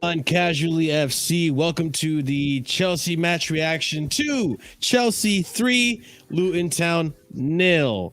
On Casually FC, welcome to the Chelsea match reaction to Chelsea 3, Luton Town 0.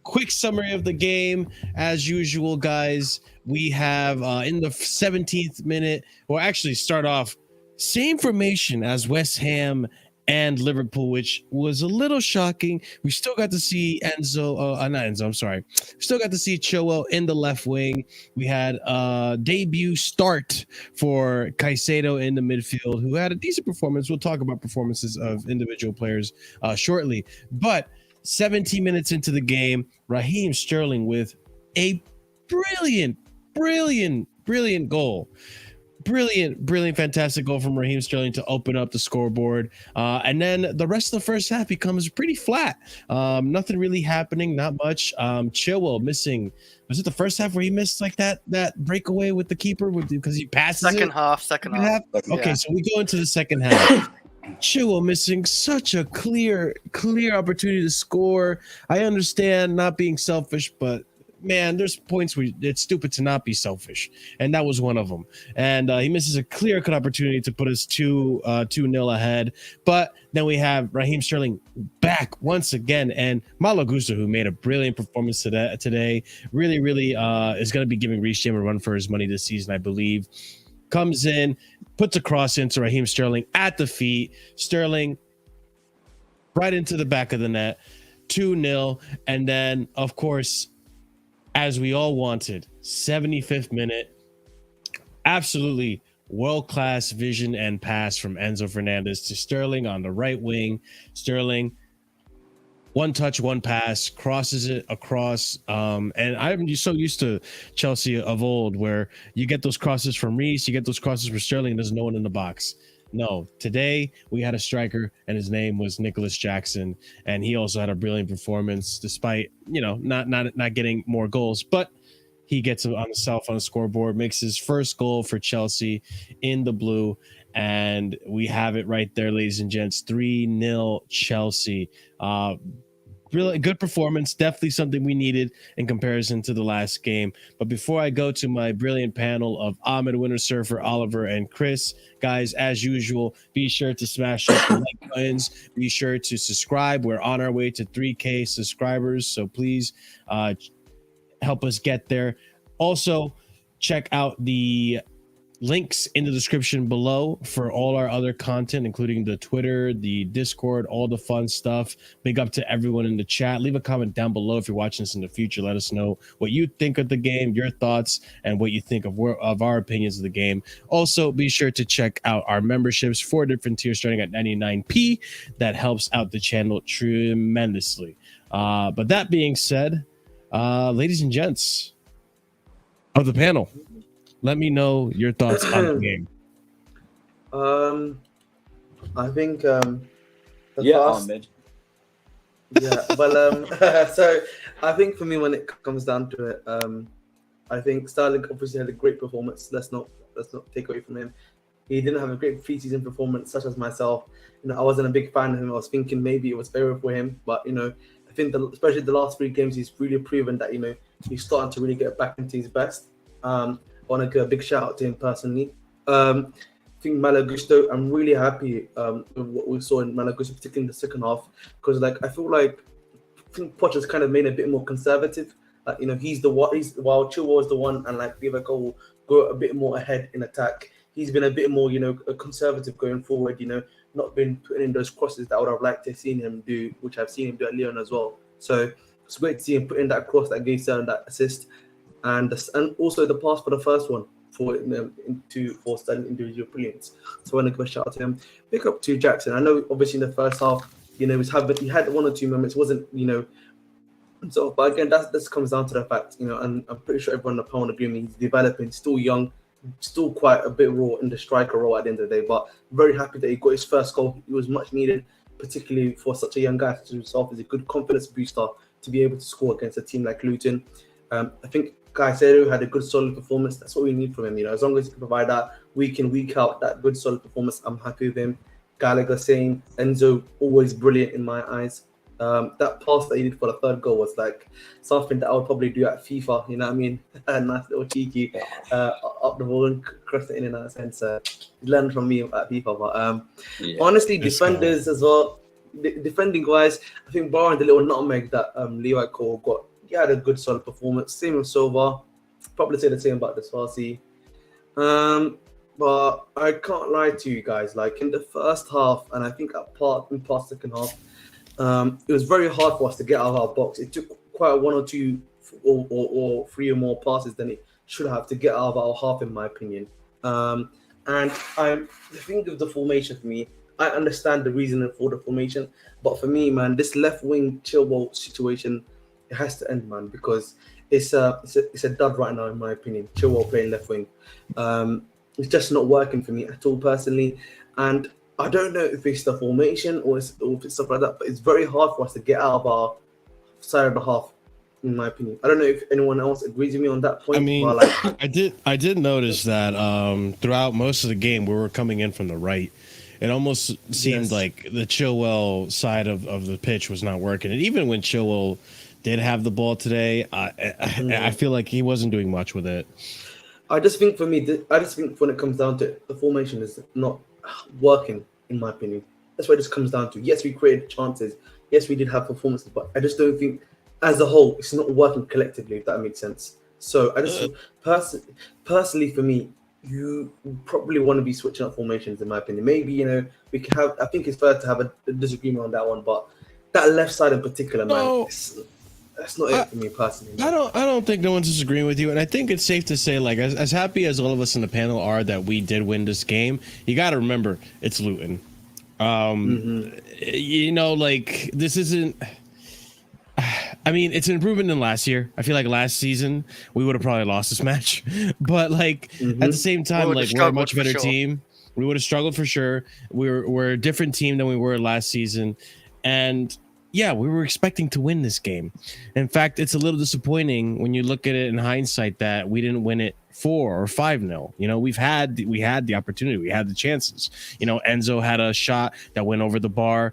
Quick summary of the game. As usual, guys, we have in the 17th minute, or actually start off, same formation as West Ham and Liverpool, which was a little shocking. We still got to see Enzo, not Enzo, I'm sorry. We still got to see Chilwell in the left wing. We had a debut start for Caicedo in the midfield, who had a decent performance. We'll talk about performances of individual players shortly. But 17 minutes into the game, Raheem Sterling with a brilliant goal. Brilliant, fantastic goal from Raheem Sterling to open up the scoreboard. And then the rest of the first half becomes pretty flat. Nothing really happening, not much. Chilwell missing. Was it the first half where he missed like that breakaway with the keeper because he passes second half? Okay, yeah. So we go into the second half. Chilwell missing such a clear opportunity to score. I understand not being selfish, but man, there's points where it's stupid to not be selfish, and that was one of them. And he misses a clear-cut opportunity to put us 2-0 ahead. But then we have Raheem Sterling back once again, and Malo Gusto, who made a brilliant performance today, really is going to be giving Reece James a run for his money this season, I believe. Comes in, puts a cross into Raheem Sterling at the feet. Sterling right into the back of the net, 2-0, and then of course, as we all wanted, 75th minute, absolutely world-class vision and pass from Enzo Fernandez to Sterling on the right wing. Sterling, one touch, one pass, crosses it across. And I'm so used to Chelsea of old where you get those crosses from Reece, you get those crosses from Sterling, there's no one in the box. No, today we had a striker and his name was Nicholas Jackson, and he also had a brilliant performance despite, not getting more goals, but he gets on himself on the scoreboard, makes his first goal for Chelsea in the blue, and we have it right there, ladies and gents, 3-0 Chelsea. Really good performance, definitely something we needed in comparison to the last game. But before I go to my brilliant panel of Ahmed, Winter Surfer, Oliver, and Chris, guys, as usual, be sure to smash up the like buttons. Be sure to subscribe. We're on our way to 3K subscribers, so please help us get there. Also, check out the links in the description below for all our other content, including the Twitter, the Discord, all the fun stuff. Big up to everyone in the chat. Leave a comment down below if you're watching this in the future. Let us know what you think of the game, your thoughts, and what you think of our opinions of the game. Also, be sure to check out our memberships, 4 different tiers starting at 99p. That helps out the channel tremendously. But that being said, ladies and gents of the panel, let me know your thoughts on the game. I think Ahmed. so I think for me, when it comes down to it, I think Sterling obviously had a great performance. Let's not take away from him. He didn't have a great pre-season performance, such as myself. I wasn't a big fan of him. I was thinking maybe it was over for him, but I think especially the last 3 games, he's really proven that he's starting to really get back into his best. I want to give a big shout out to him personally. I think Malo Gusto, I'm really happy with what we saw in Malo Gusto, particularly in the second half, because I feel like Poch has kind of made a bit more conservative. He's while Chilwell is the one, and Levi will go a bit more ahead in attack. He's been a bit more, conservative going forward. Not been putting in those crosses that I would have liked to have seen him do, which I've seen him do at Lyon as well. So it's great to see him put in that cross that gave Sterling that assist. And also the pass for the first one for Sterling individual brilliance. So I want to give a shout out to him. Pick up to Jackson. I know obviously in the first half, he had 1 or 2 moments. Wasn't so, but again, this comes down to the fact, and I'm pretty sure everyone on the panel will agree with me. He's developing, still young, still quite a bit raw in the striker role at the end of the day. But very happy that he got his first goal. It was much needed, particularly for such a young guy to himself. Is a good confidence booster to be able to score against a team like Luton. I think Caicedo had a good solid performance. That's what we need from him. As long as he can provide that week in, week out, that good solid performance, I'm happy with him. Gallagher same. Enzo, always brilliant in my eyes. That pass that he did for the third goal was like something that I would probably do at FIFA. You know what I mean? A nice little cheeky up the ball and cross it in and out of sense. Learn from me at FIFA. But honestly, defenders as well. Defending wise, I think barring the little nutmeg that Levi Cole got, he had a good solid performance. Same with Silva. Probably say the same about the Swansea. But I can't lie to you guys. Like in the first half, and I think in past second half, it was very hard for us to get out of our box. It took quite one or two or three or more passes than it should have to get out of our half, in my opinion. And the thing of the formation for me, I understand the reason for the formation, but for me, man, this left wing Chilwell situation, it has to end, man, because it's a dud right now, in my opinion. Chilwell playing left wing, it's just not working for me at all personally, and I don't know if it's the formation or if it's stuff like that, but it's very hard for us to get out of our side of the half, in my opinion. I don't know if anyone else agrees with me on that point. I mean, I did notice that throughout most of the game, we were coming in from the right. It almost seemed like the Chilwell side of the pitch was not working. And even when Chilwell did have the ball today, I feel like he wasn't doing much with it. I just think when it comes down to it, the formation is not working, in my opinion. That's what it just comes down to. Yes, we created chances. Yes, we did have performances, but I just don't think, as a whole, it's not working collectively, if that makes sense. So I just personally, for me, you probably want to be switching up formations, in my opinion. Maybe, we can have, I think it's fair to have a disagreement on that one, but that left side in particular, man, that's not it for me personally. Man. I don't think no one's disagreeing with you, and I think it's safe to say, like, as happy as all of us in the panel are that we did win this game, you got to remember it's Luton. Like, this isn't. I mean, it's an improvement than last year. I feel like last season we would have probably lost this match, but like at the same time, we're a much better team. We would have struggled for sure. We're a different team than we were last season, and yeah, we were expecting to win this game. In fact, it's a little disappointing when you look at it in hindsight that we didn't win it 4 or 5-0. We had the opportunity, we had the chances. Enzo had a shot that went over the bar.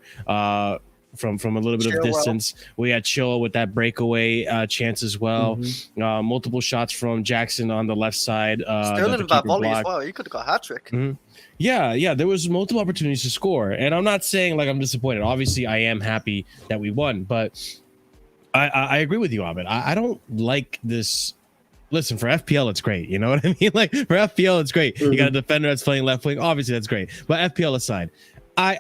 From a little bit of distance. We had Chilwell with that breakaway chance as well. Multiple shots from Jackson on the left side. Sterling with that volley as well. He could have got a hat-trick. Yeah, there was multiple opportunities to score. And I'm not saying like I'm disappointed. Obviously, I am happy that we won. But I agree with you, Ahmed. I don't like this. Listen, for FPL, it's great. You know what I mean? Like, for FPL, it's great. You got a defender that's playing left wing. Obviously, that's great. But FPL aside, I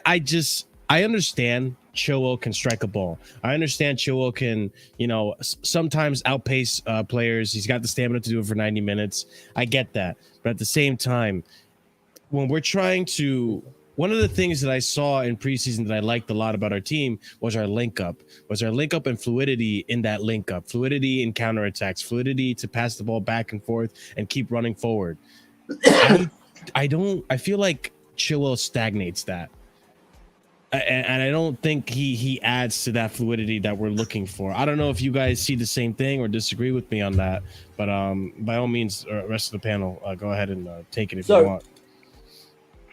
understand Chilwell can strike a ball. I understand Chilwell can, sometimes outpace players. He's got the stamina to do it for 90 minutes. I get that. But at the same time, when we're trying to, one of the things that I saw in preseason that I liked a lot about our team was our link up and fluidity in that link up, fluidity in counterattacks, fluidity to pass the ball back and forth and keep running forward. I feel like Chilwell stagnates that. And I don't think he adds to that fluidity that we're looking for. I don't know if you guys see the same thing or disagree with me on that, but by all means, rest of the panel, go ahead and take it if you want.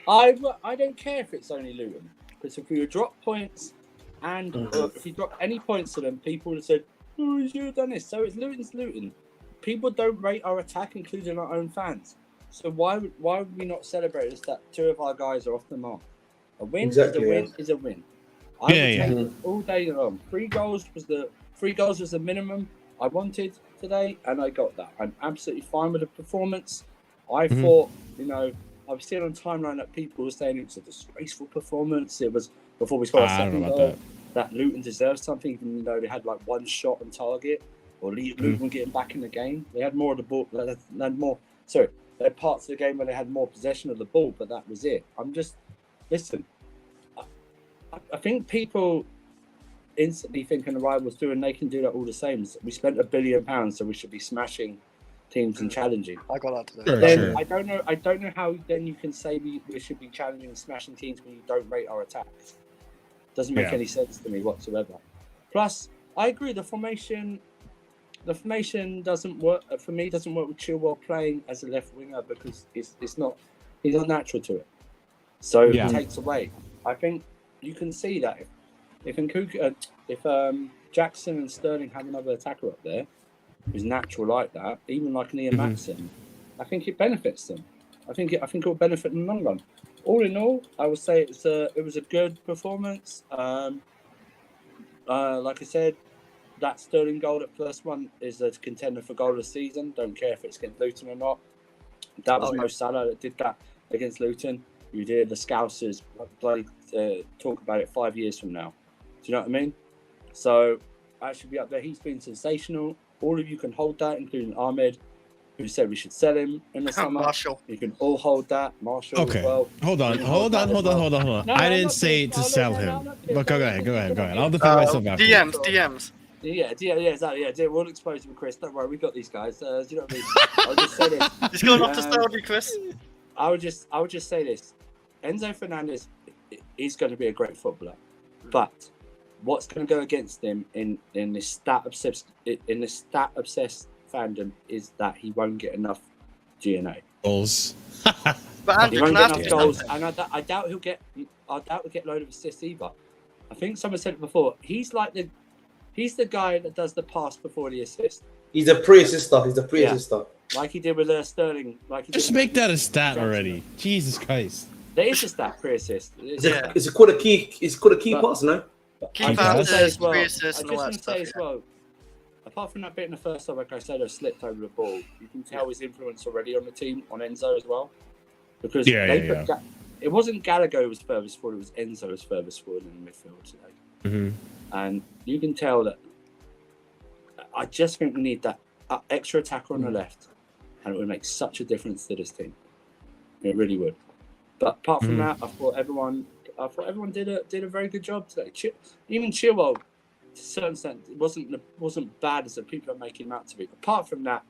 I don't care if it's only Luton, because if we drop points and if you drop any points to them, people would have said, "Oh, you should have done this." So it's Luton. People don't rate our attack, including our own fans. So why would we not celebrate as that 2 of our guys are off the mark? A win is a win. I would take it all day long. 3 goals was the minimum I wanted today, and I got that. I'm absolutely fine with the performance. I thought, I've seen on timeline that people were saying it was a disgraceful performance. It was before we scored a second goal that Luton deserved something, even though they had like 1 shot on target, or Luton getting back in the game. They had more of the ball. They had parts of the game where they had more possession of the ball, but that was it. Listen, I think people instantly thinking the rivals do, and they can do that all the same. We spent £1 billion, so we should be smashing teams and challenging. I got that today. Sure. I don't know how then you can say we should be challenging and smashing teams when you don't rate our attacks. Doesn't make any sense to me whatsoever. Plus, I agree, the formation doesn't work for me. Doesn't work with Chilwell playing as a left winger because he's not natural to it. So it takes away. I think you can see that if Jackson and Sterling have another attacker up there who's natural like that, even like an Ian Maatson, I think it benefits them. I think it will benefit them in the long run. All in all, I would say it was a good performance. Like I said, that Sterling goal at first one is a contender for goal of the season. Don't care if it's against Luton or not. That was Mo Salah that did that against Luton. You did the Scousers bloody talk about it 5 years from now. Do you know what I mean? So I should be up there. He's been sensational. All of you can hold that, including Ahmed, who said we should sell him in the summer. Marshall. You can all hold that. Marshall Okay. as well. Hold on. No, I I'm didn't not say doing- to no, sell no, no, him. I'm not doing But go that. ahead. I'll defend myself after. DMs. Yeah, exactly. Yeah, we'll expose him, Chris. Don't worry, we got these guys. Do you know what I mean? I'll just say this. He's going off to Saudi, Chris. I would just say this. Enzo Fernandez is going to be a great footballer, but what's going to go against him in this stat obsessed fandom is that he won't get enough GNA. Goals. But He Andrew, won't can I get ask enough you goals, something? and I doubt he'll get a load of assists either. I think someone said it before. He's the guy that does the pass before the assist, He's a pre-assister. He's a pre-assister. like he did with Sterling. Just make that a stat already. Jesus Christ. There is a stat pre-assist. It's called a key. It's called a key pass, no? Key I just want to say passes, as well. I pre-assists, just and all want that to say stuff. as well. Apart from that bit in the first time, like I said, I slipped over the ball. You can tell his influence already on the team, on Enzo as well, because it wasn't Gallagher who was furthest forward; it was Enzo who was furthest forward in the midfield today. And you can tell that. I just think we need that extra attacker on the left, and it would make such a difference to this team. It really would. But apart from that, I thought everyone did a very good job today. Even Chilwell, to a certain extent, it wasn't bad as the people are making him out to be. Apart from that,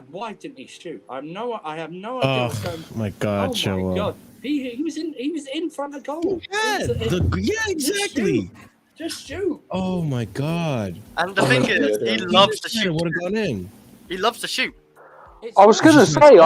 why didn't he shoot? I have no idea what's going on. My God, Oh my God, he was in front of goal. Yeah, exactly. Just shoot. Oh my God. And the thing is, he loves to shoot. Would have gone in. He loves to shoot. I was going to say,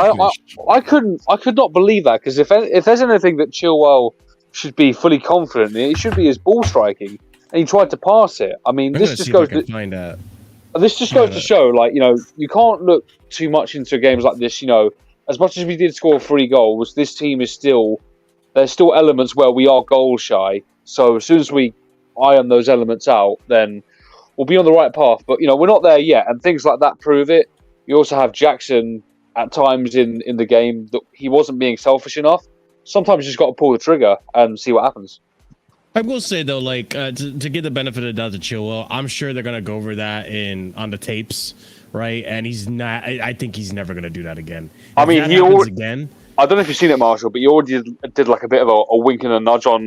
I could not believe that, because if there's anything that Chilwell should be fully confident in, it should be his ball striking, and he tried to pass it. I mean, this just goes to show, like, you can't look too much into games like this. As much as we did score 3 goals, this team there's still elements where we are goal shy. So as soon as we iron those elements out, then we'll be on the right path. But we're not there yet, and things like that prove it. You also have Jackson at times in the game that he wasn't being selfish enough. Sometimes you just got to pull the trigger and see what happens. I will say though, like to get the benefit of the doubt to Chilwell, I'm sure they're gonna go over that on the tapes, right? And he's not. I think he's never gonna do that again. I mean, he already again. I don't know if you've seen it, Marshall, but he already did like a bit of a wink and a nudge on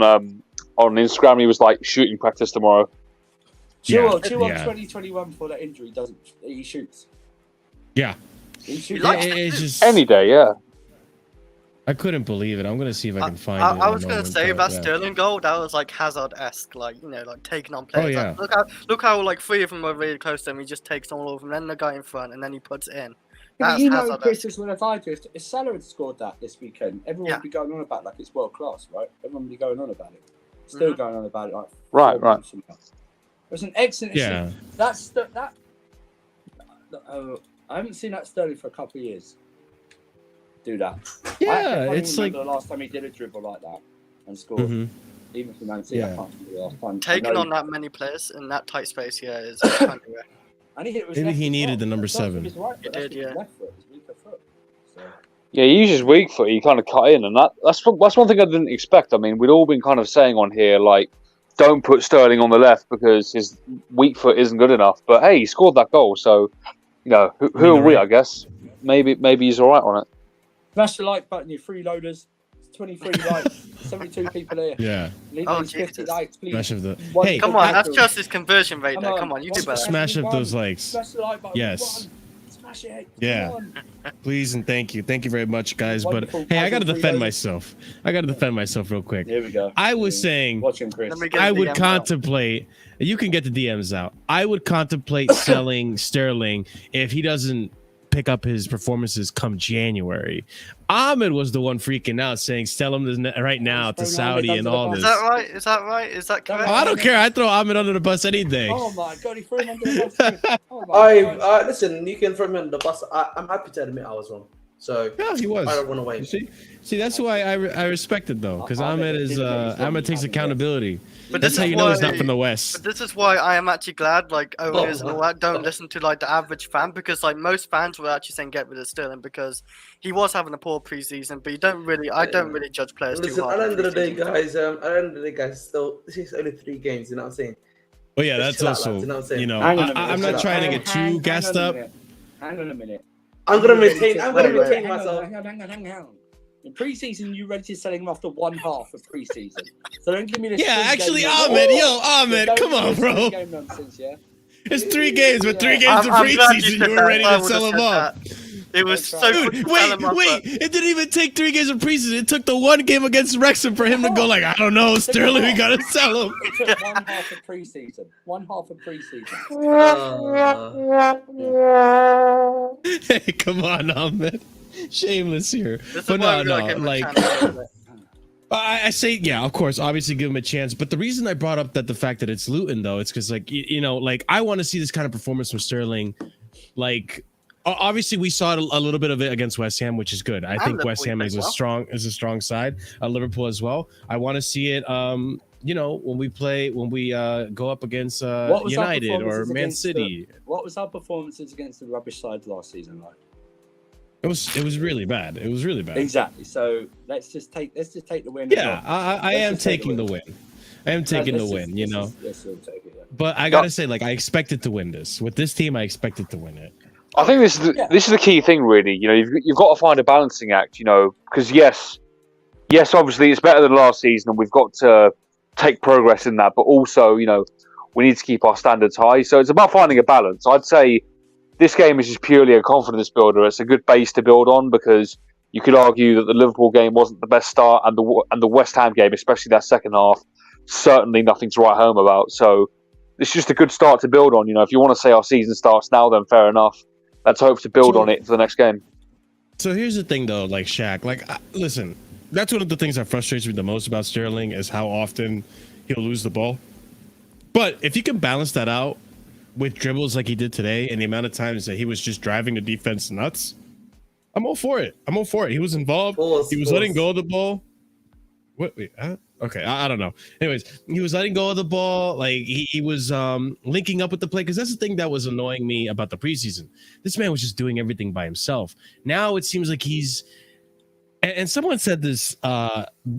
Instagram. He was like, shooting practice tomorrow. Chilwell 2021 before that injury he shoots. Yeah. It's just any day, yeah. I couldn't believe it. I'm gonna see if I can find it. I was gonna say that Sterling goal, that was like Hazard-esque, like taking on players. Oh, yeah. Like, look how like 3 of them are really close to him. He just takes them all over, and then the guy in front, and then he puts it in. That's Hazard-esque. Chris, is when I do. If Salah had scored that this weekend, everyone would be going on about it like it's world class, right? Everyone would be going on about it. Still going on about it, like right. It was an excellent. Yeah. I haven't seen that Sterling for a couple of years. Do that. Yeah, it's like the last time he did a dribble like that and scored. Even from Man City, I can't remember the last time. Taking on that many players in that tight space, is kind of rare. And he hit with Maybe his he left needed foot. the number That's not 7. his right foot, He that's did, his yeah. left foot, his weaker foot. So. Yeah, he used his weak foot. He kind of cut in, and that's one thing I didn't expect. I mean, we'd all been kind of saying on here, like, don't put Sterling on the left because his weak foot isn't good enough. But hey, he scored that goal, so who are we? I guess maybe he's all right on it. Smash the like button, you freeloaders. It's 23 likes, 72 people here. Yeah. Leave Oh, these 50 Jesus. likes, please. Smash of the. One Hey, Come on, that's capital. just his conversion rate there. Come Come on, you do One better. Smash up one. those likes. Smash the like button. Yes. One. Smash it. Yeah. Come on. Please and thank you. Thank you very much, guys. But Wonderful, hey, I gotta casual defend freeloaders. myself. I gotta defend myself real quick. Here we go. I was saying Watch him, Chris. Let me get I the would DM out. contemplate. You can get the DMs out. I would contemplate selling Sterling if he doesn't pick up his performances come January. Ahmed was the one freaking out, saying sell him right now to Saudi and all this. Is that right? Is that right? Is that correct? Oh, I don't care. I throw Ahmed under the bus any day. Oh my god, he threw him under the bus. Oh my god. Listen, you can throw me under the bus. I'm happy to admit I was wrong. So Yeah, he was. I don't want to wait. See, that's why I respect it though, because Ahmed takes accountability. But That's this how is you know he's why- not from the West. But this is why I am actually glad, like, owners and all that don't listen to, like, the average fan, because, like, most fans were actually saying get rid of Sterling because he was having a poor preseason, but I don't really judge players too Listen, hard. at the end of the day, pre-season. guys, still, this is only 3 games, you know what I'm saying? Oh yeah, Let's that's chill out, also lads, you know what I'm saying? you know Hang on a minute, I'm not trying to get too gassed up. Hang on a minute. I'm gonna maintain Hang myself. on. In pre-season, you ready to selling him after one half of pre-season. So don't give me this. Yeah, actually, three-game Ahmed, Don't come give me on, this bro. three-game nonsense, yeah? It's 3 games, but 3 games of I'm glad preseason, said you were that. ready I to would've sell him said off. that. It was Dude, so quick to sell him off, Wait! It didn't even take 3 games of preseason. It took the 1 game against Wrexham for him to go like, I don't know, Sterling, we gotta sell him. It took one half of pre-season. One half of pre-season. Hey, come on, Ahmed. Shameless here. This is But why no, we gotta give him a like chance. I say, yeah, of course, obviously give him a chance. But the reason I brought up that the fact that it's Luton, though, it's because, like, you know, like I want to see this kind of performance from Sterling. Like, obviously, we saw it a little bit of it against West Ham, which is good. I think West Ham is a strong side. Liverpool as well. I want to see it. You know, when we go up against United or Man City. What was our performances against the rubbish sides last season like? It was really bad. It was really bad. Exactly. So let's just take the win. Yeah, I am taking the win. I am taking the win. You know. Let's take it, yeah. But I gotta say, like, I expected to win this. With this team, I expected to win it. I think this is the key thing, really. You know, you've got to find a balancing act. You know, because yes, obviously it's better than last season, and we've got to take progress in that. But also, you know, we need to keep our standards high. So it's about finding a balance. I'd say this game is just purely a confidence builder. It's a good base to build on because you could argue that the Liverpool game wasn't the best start, and the West Ham game, especially that second half, certainly nothing to write home about. So it's just a good start to build on. You know, if you want to say our season starts now, then fair enough. Let's hope to build on it for the next game. So here's the thing, though, like Shaq, listen, that's one of the things that frustrates me the most about Sterling is how often he'll lose the ball. But if you can balance that out with dribbles like he did today and the amount of times that he was just driving the defense nuts, I'm all for it. He was involved. He was letting go of the ball. Wait, okay, I don't know. Anyways, he was letting go of the ball. Like he was linking up with the play, because that's the thing that was annoying me about the preseason. This man was just doing everything by himself. Now it seems like he's, and someone said this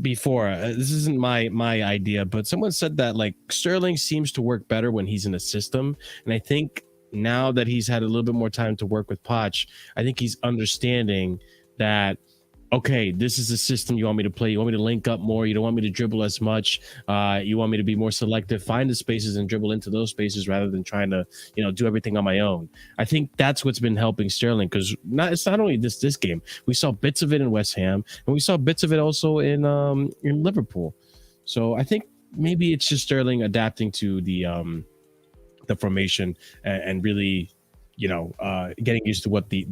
before. This isn't my idea, but someone said that like Sterling seems to work better when he's in a system, and I think now that he's had a little bit more time to work with Poch, I think he's understanding that, okay, this is the system you want me to play. You want me to link up more. You don't want me to dribble as much. You want me to be more selective, find the spaces and dribble into those spaces rather than trying to, you know, do everything on my own. I think that's what's been helping Sterling, because it's not only this game. We saw bits of it in West Ham, and we saw bits of it also in Liverpool. So I think maybe it's just Sterling adapting to the formation and really, you know, getting used to what the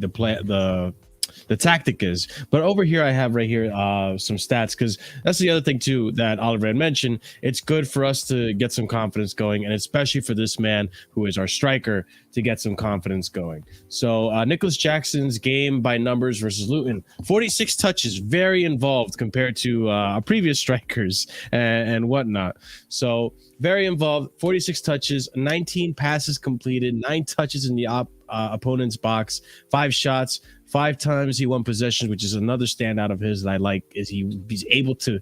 tactic is. But over here I have right here some stats, because that's the other thing too that Oliver had mentioned. It's good for us to get some confidence going, and especially for this man who is our striker to get some confidence going. So Nicholas Jackson's game by numbers versus Luton: 46 touches, very involved compared to previous strikers and whatnot. So very involved, 46 touches, 19 passes completed, 9 touches in the opponent's box, 5 shots, 5 times he won possessions, which is another standout of his that I like, is he's able to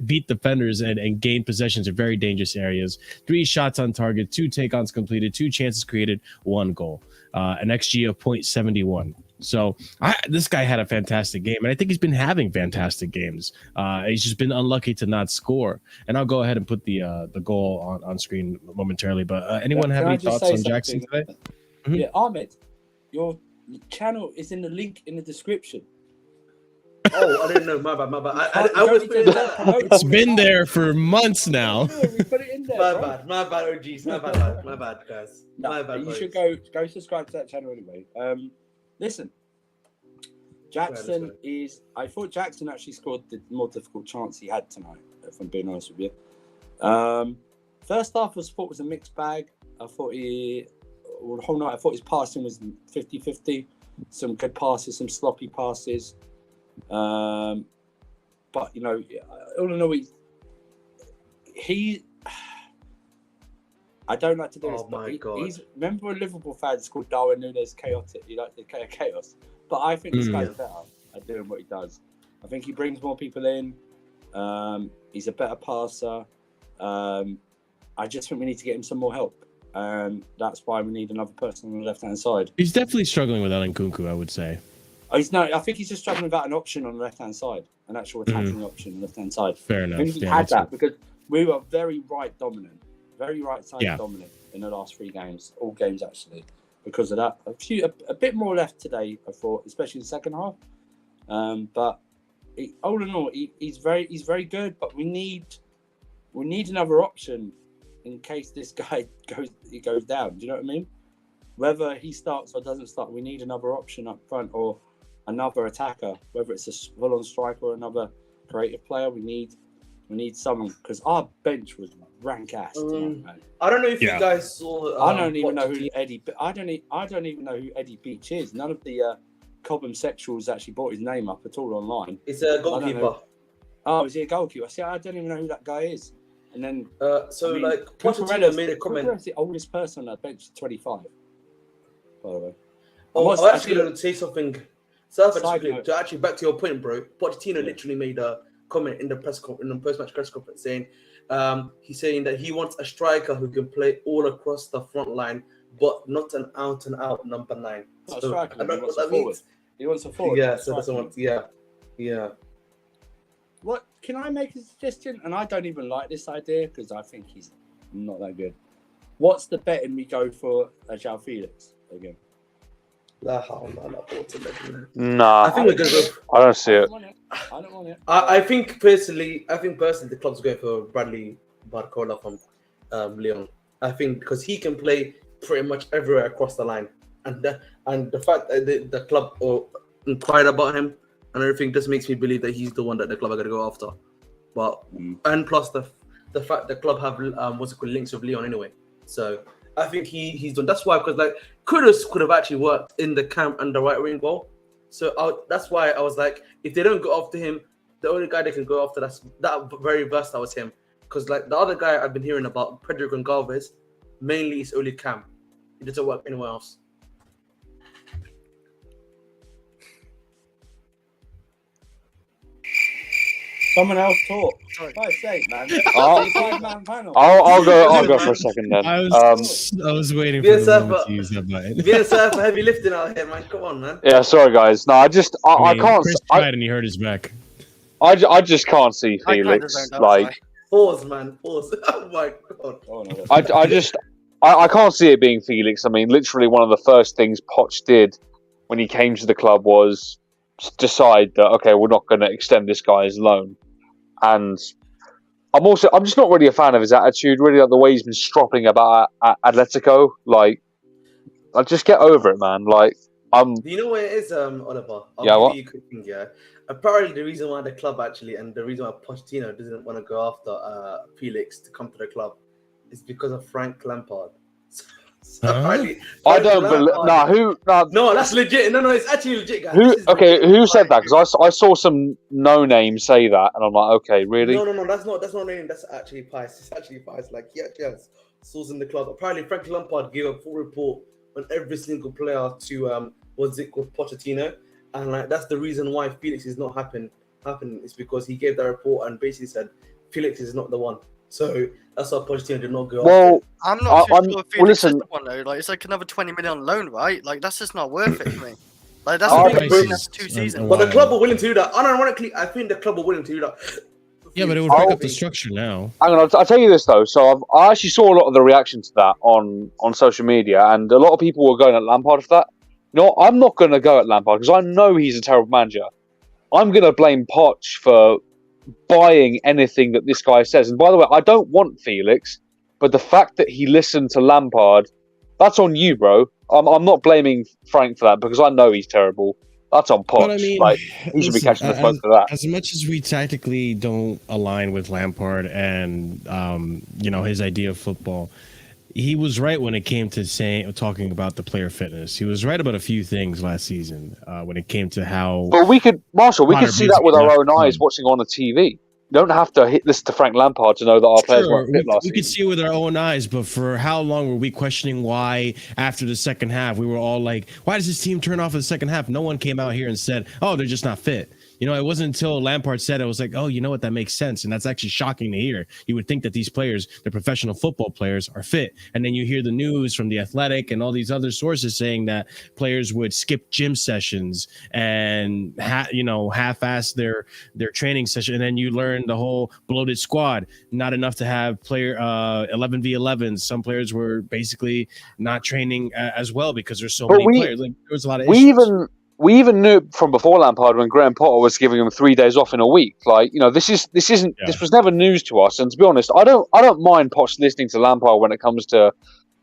beat defenders and gain possessions in very dangerous areas. 3 shots on target, 2 take-ons completed, 2 chances created, 1 goal, an XG of 0.71. So this guy had a fantastic game, and I think he's been having fantastic games. He's just been unlucky to not score. And I'll go ahead and put the goal on screen momentarily. But anyone have any thoughts on Jackson today? Mm-hmm. Yeah, Ahmed, your channel is in the link in the description. Oh, I didn't know. My bad. I was putting that. It's been there for months now. We put it in there. My bad. Oh, geez. My bad, guys. No, My bad. you boys. should go subscribe to that channel anyway. Listen, Jackson is. I thought Jackson actually scored the more difficult chance he had tonight. If I'm being honest with you. First half was a mixed bag. I thought the whole night I thought his passing was 50-50. Some good passes, some sloppy passes. But you know, all in all, he I don't like to do this. Oh my God! Remember when Liverpool fans called Darwin Núñez chaotic? You like the chaos, but I think this guy's better at doing what he does. I think he brings more people in. He's a better passer. I just think we need to get him some more help. That's why we need another person on the left-hand side. He's definitely struggling without Nkunku, I would say. I think he's just struggling without an option on the left-hand side, an actual attacking option on the left-hand side. Fair enough. I think he had that because we were very right dominant, very right-side dominant in the last 3 games, all games actually. Because of that, a bit more left today, I thought, especially in the second half. But all in all, he's very good. But we need another option in case this guy goes down. Do you know what I mean? Whether he starts or doesn't start, we need another option up front or another attacker. Whether it's a full-on striker or another creative player, we need someone because our bench was rank ass tonight, man. I don't know if you guys saw. I don't even know who Eddie. I don't even know who Eddie Beach is. None of the Cobham sexuals actually brought his name up at all online. It's a goalkeeper. Oh, is he a goalkeeper? See, I don't even know who that guy is. And then Pochettino made a comment. Cucurella's the oldest person on that bench, 25. By the way. I was actually going to say something. To actually back to your point, bro. Pochettino literally made a comment in the post-match press conference saying, he's saying that he wants a striker who can play all across the front line, but not an out-and-out number 9. Not so, a striker. I don't know what that means. He wants a forward. Yeah, so that's one. Yeah. What can I make a suggestion? And I don't even like this idea because I think he's not that good. What's the betting we go for João Felix again? Nah, I think we're gonna go. I don't see it. I don't want it. I think personally, the club's going for Bradley Barcola from Lyon. I think because he can play pretty much everywhere across the line, and the fact that the club inquired about him and everything just makes me believe that he's the one that the club are going to go after. But and plus the fact the club have links with Lyon anyway, so I think he's done. That's why, because could have actually worked in the camp and the right wing role. So that's why I was like, if they don't go after him, the only guy they can go after that very versatile was him. Because the other guy I've been hearing about, Pedro Gonçalves, mainly is only cam. It doesn't work anywhere else. Someone else talk. Man. I'll go for a second then. I was waiting for the moment to use that button. VSF for heavy lifting out here, man. Come on, man. Yeah, sorry guys. No, I can't. Chris tried and he hurt his back. I just can't see Felix. Pause, man. Pause. Oh my god. Oh, no, I can't see it being Felix. I mean, literally one of the first things Poch did when he came to the club was decide that okay, we're not going to extend this guy's loan. And I'm just not really a fan of his attitude, really, like the way he's been stropping about Atletico. Like, just get over it, man. Like, Do you know what it is, Oliver? I'll give you a quick thing, yeah. Apparently, the reason why the club actually, and the reason why Pochettino doesn't want to go after Felix to come to the club is because of Frank Lampard. I don't believe. No, that's legit. No, it's actually legit, guys. Who said that? Because I saw some no name say that, and I'm like, okay, really? No, that's not name. That's actually Pies. It's actually Pies. Like, yes, source in the club. Apparently, Frank Lampard gave a full report on every single player to what's it called, Pochettino, and that's the reason why Felix is not happening. It's because he gave that report and basically said Felix is not the one. So that's why Pochettino did not go. Well, I'm not too sure if Felix is the one though. Like, it's like another 20 million on loan, right? Like, that's just not worth it for me. Like, that's that's 2 seasons. But the club were willing to do that. Unironically, I think the club were willing to do that. Yeah, but it would break up the structure now. I'll tell you this though. So I actually saw a lot of the reaction to that on social media, and a lot of people were going at Lampard for that. No, I'm not going to go at Lampard because I know he's a terrible manager. I'm going to blame Poch for buying anything that this guy says. And by the way, I don't want Felix, but the fact that he listened to Lampard that's on you, bro. I'm not blaming Frank for that because I know he's terrible. That's on Poch. But I mean, like he should be catching the smoke for that. As much as we tactically don't align with Lampard and his idea of football, he was right when it came to talking about the player fitness. He was right about a few things last season when it came to how. But we could see that with our own eyes left. watching on the TV. You don't have to listen to Frank Lampard to know that our players weren't fit last season. We could see it with our own eyes, but for how long were we questioning why after the second half we were all like, why does this team turn off in the second half? No one came out here and said, oh, they're just not fit. It wasn't until Lampard said it was like, oh, you know what, that makes sense. And that's actually shocking to hear. You would think that these players, the professional football players, are fit. And then you hear the news from The Athletic and all these other sources saying that players would skip gym sessions and half-ass their training session. And then you learn the whole bloated squad, not enough to have player 11v11s. Some players were basically not training as well because there's so many players. Like, there was a lot of issues. We even knew from before Lampard when Graham Potter was giving him 3 days off in a week. Like, this was never news to us. And to be honest, I don't mind Poch listening to Lampard when it comes to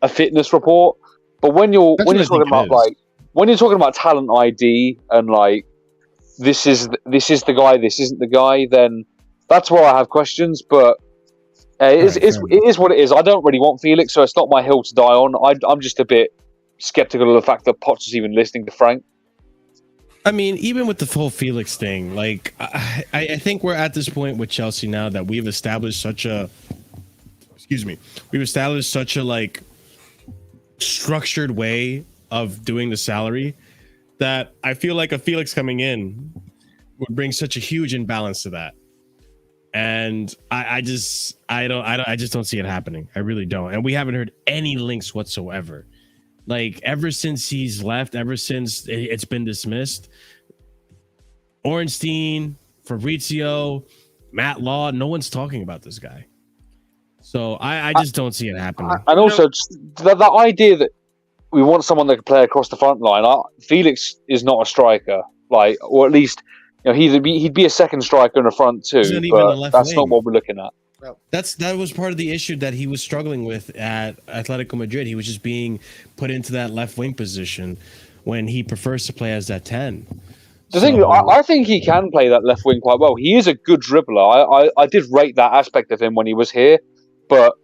a fitness report. But when you're talking about talent ID and like this is the guy, this isn't the guy, then that's where I have questions. But it is what it is. I don't really want Felix, so it's not my hill to die on. I'm just a bit skeptical of the fact that Poch is even listening to Frank. I mean, even with the whole Felix thing, like I think we're at this point with Chelsea now that we've established such a like structured way of doing the salary that I feel like a Felix coming in would bring such a huge imbalance to that. And I just don't see it happening. I really don't. And we haven't heard any links whatsoever. Like, ever since he's left, ever since it's been dismissed, Ornstein, Fabrizio, Matt Law, no one's talking about this guy. So I just don't see it happening. And also, the idea that we want someone that can play across the front line. Felix is not a striker, like, or at least he'd be a second striker in the front too. But that's not what we're looking at. That was part of the issue that he was struggling with at Atletico Madrid. He was just being put into that left wing position when he prefers to play as that 10. The thing, I think he can play that left wing quite well. He is a good dribbler. I did rate that aspect of him when he was here, but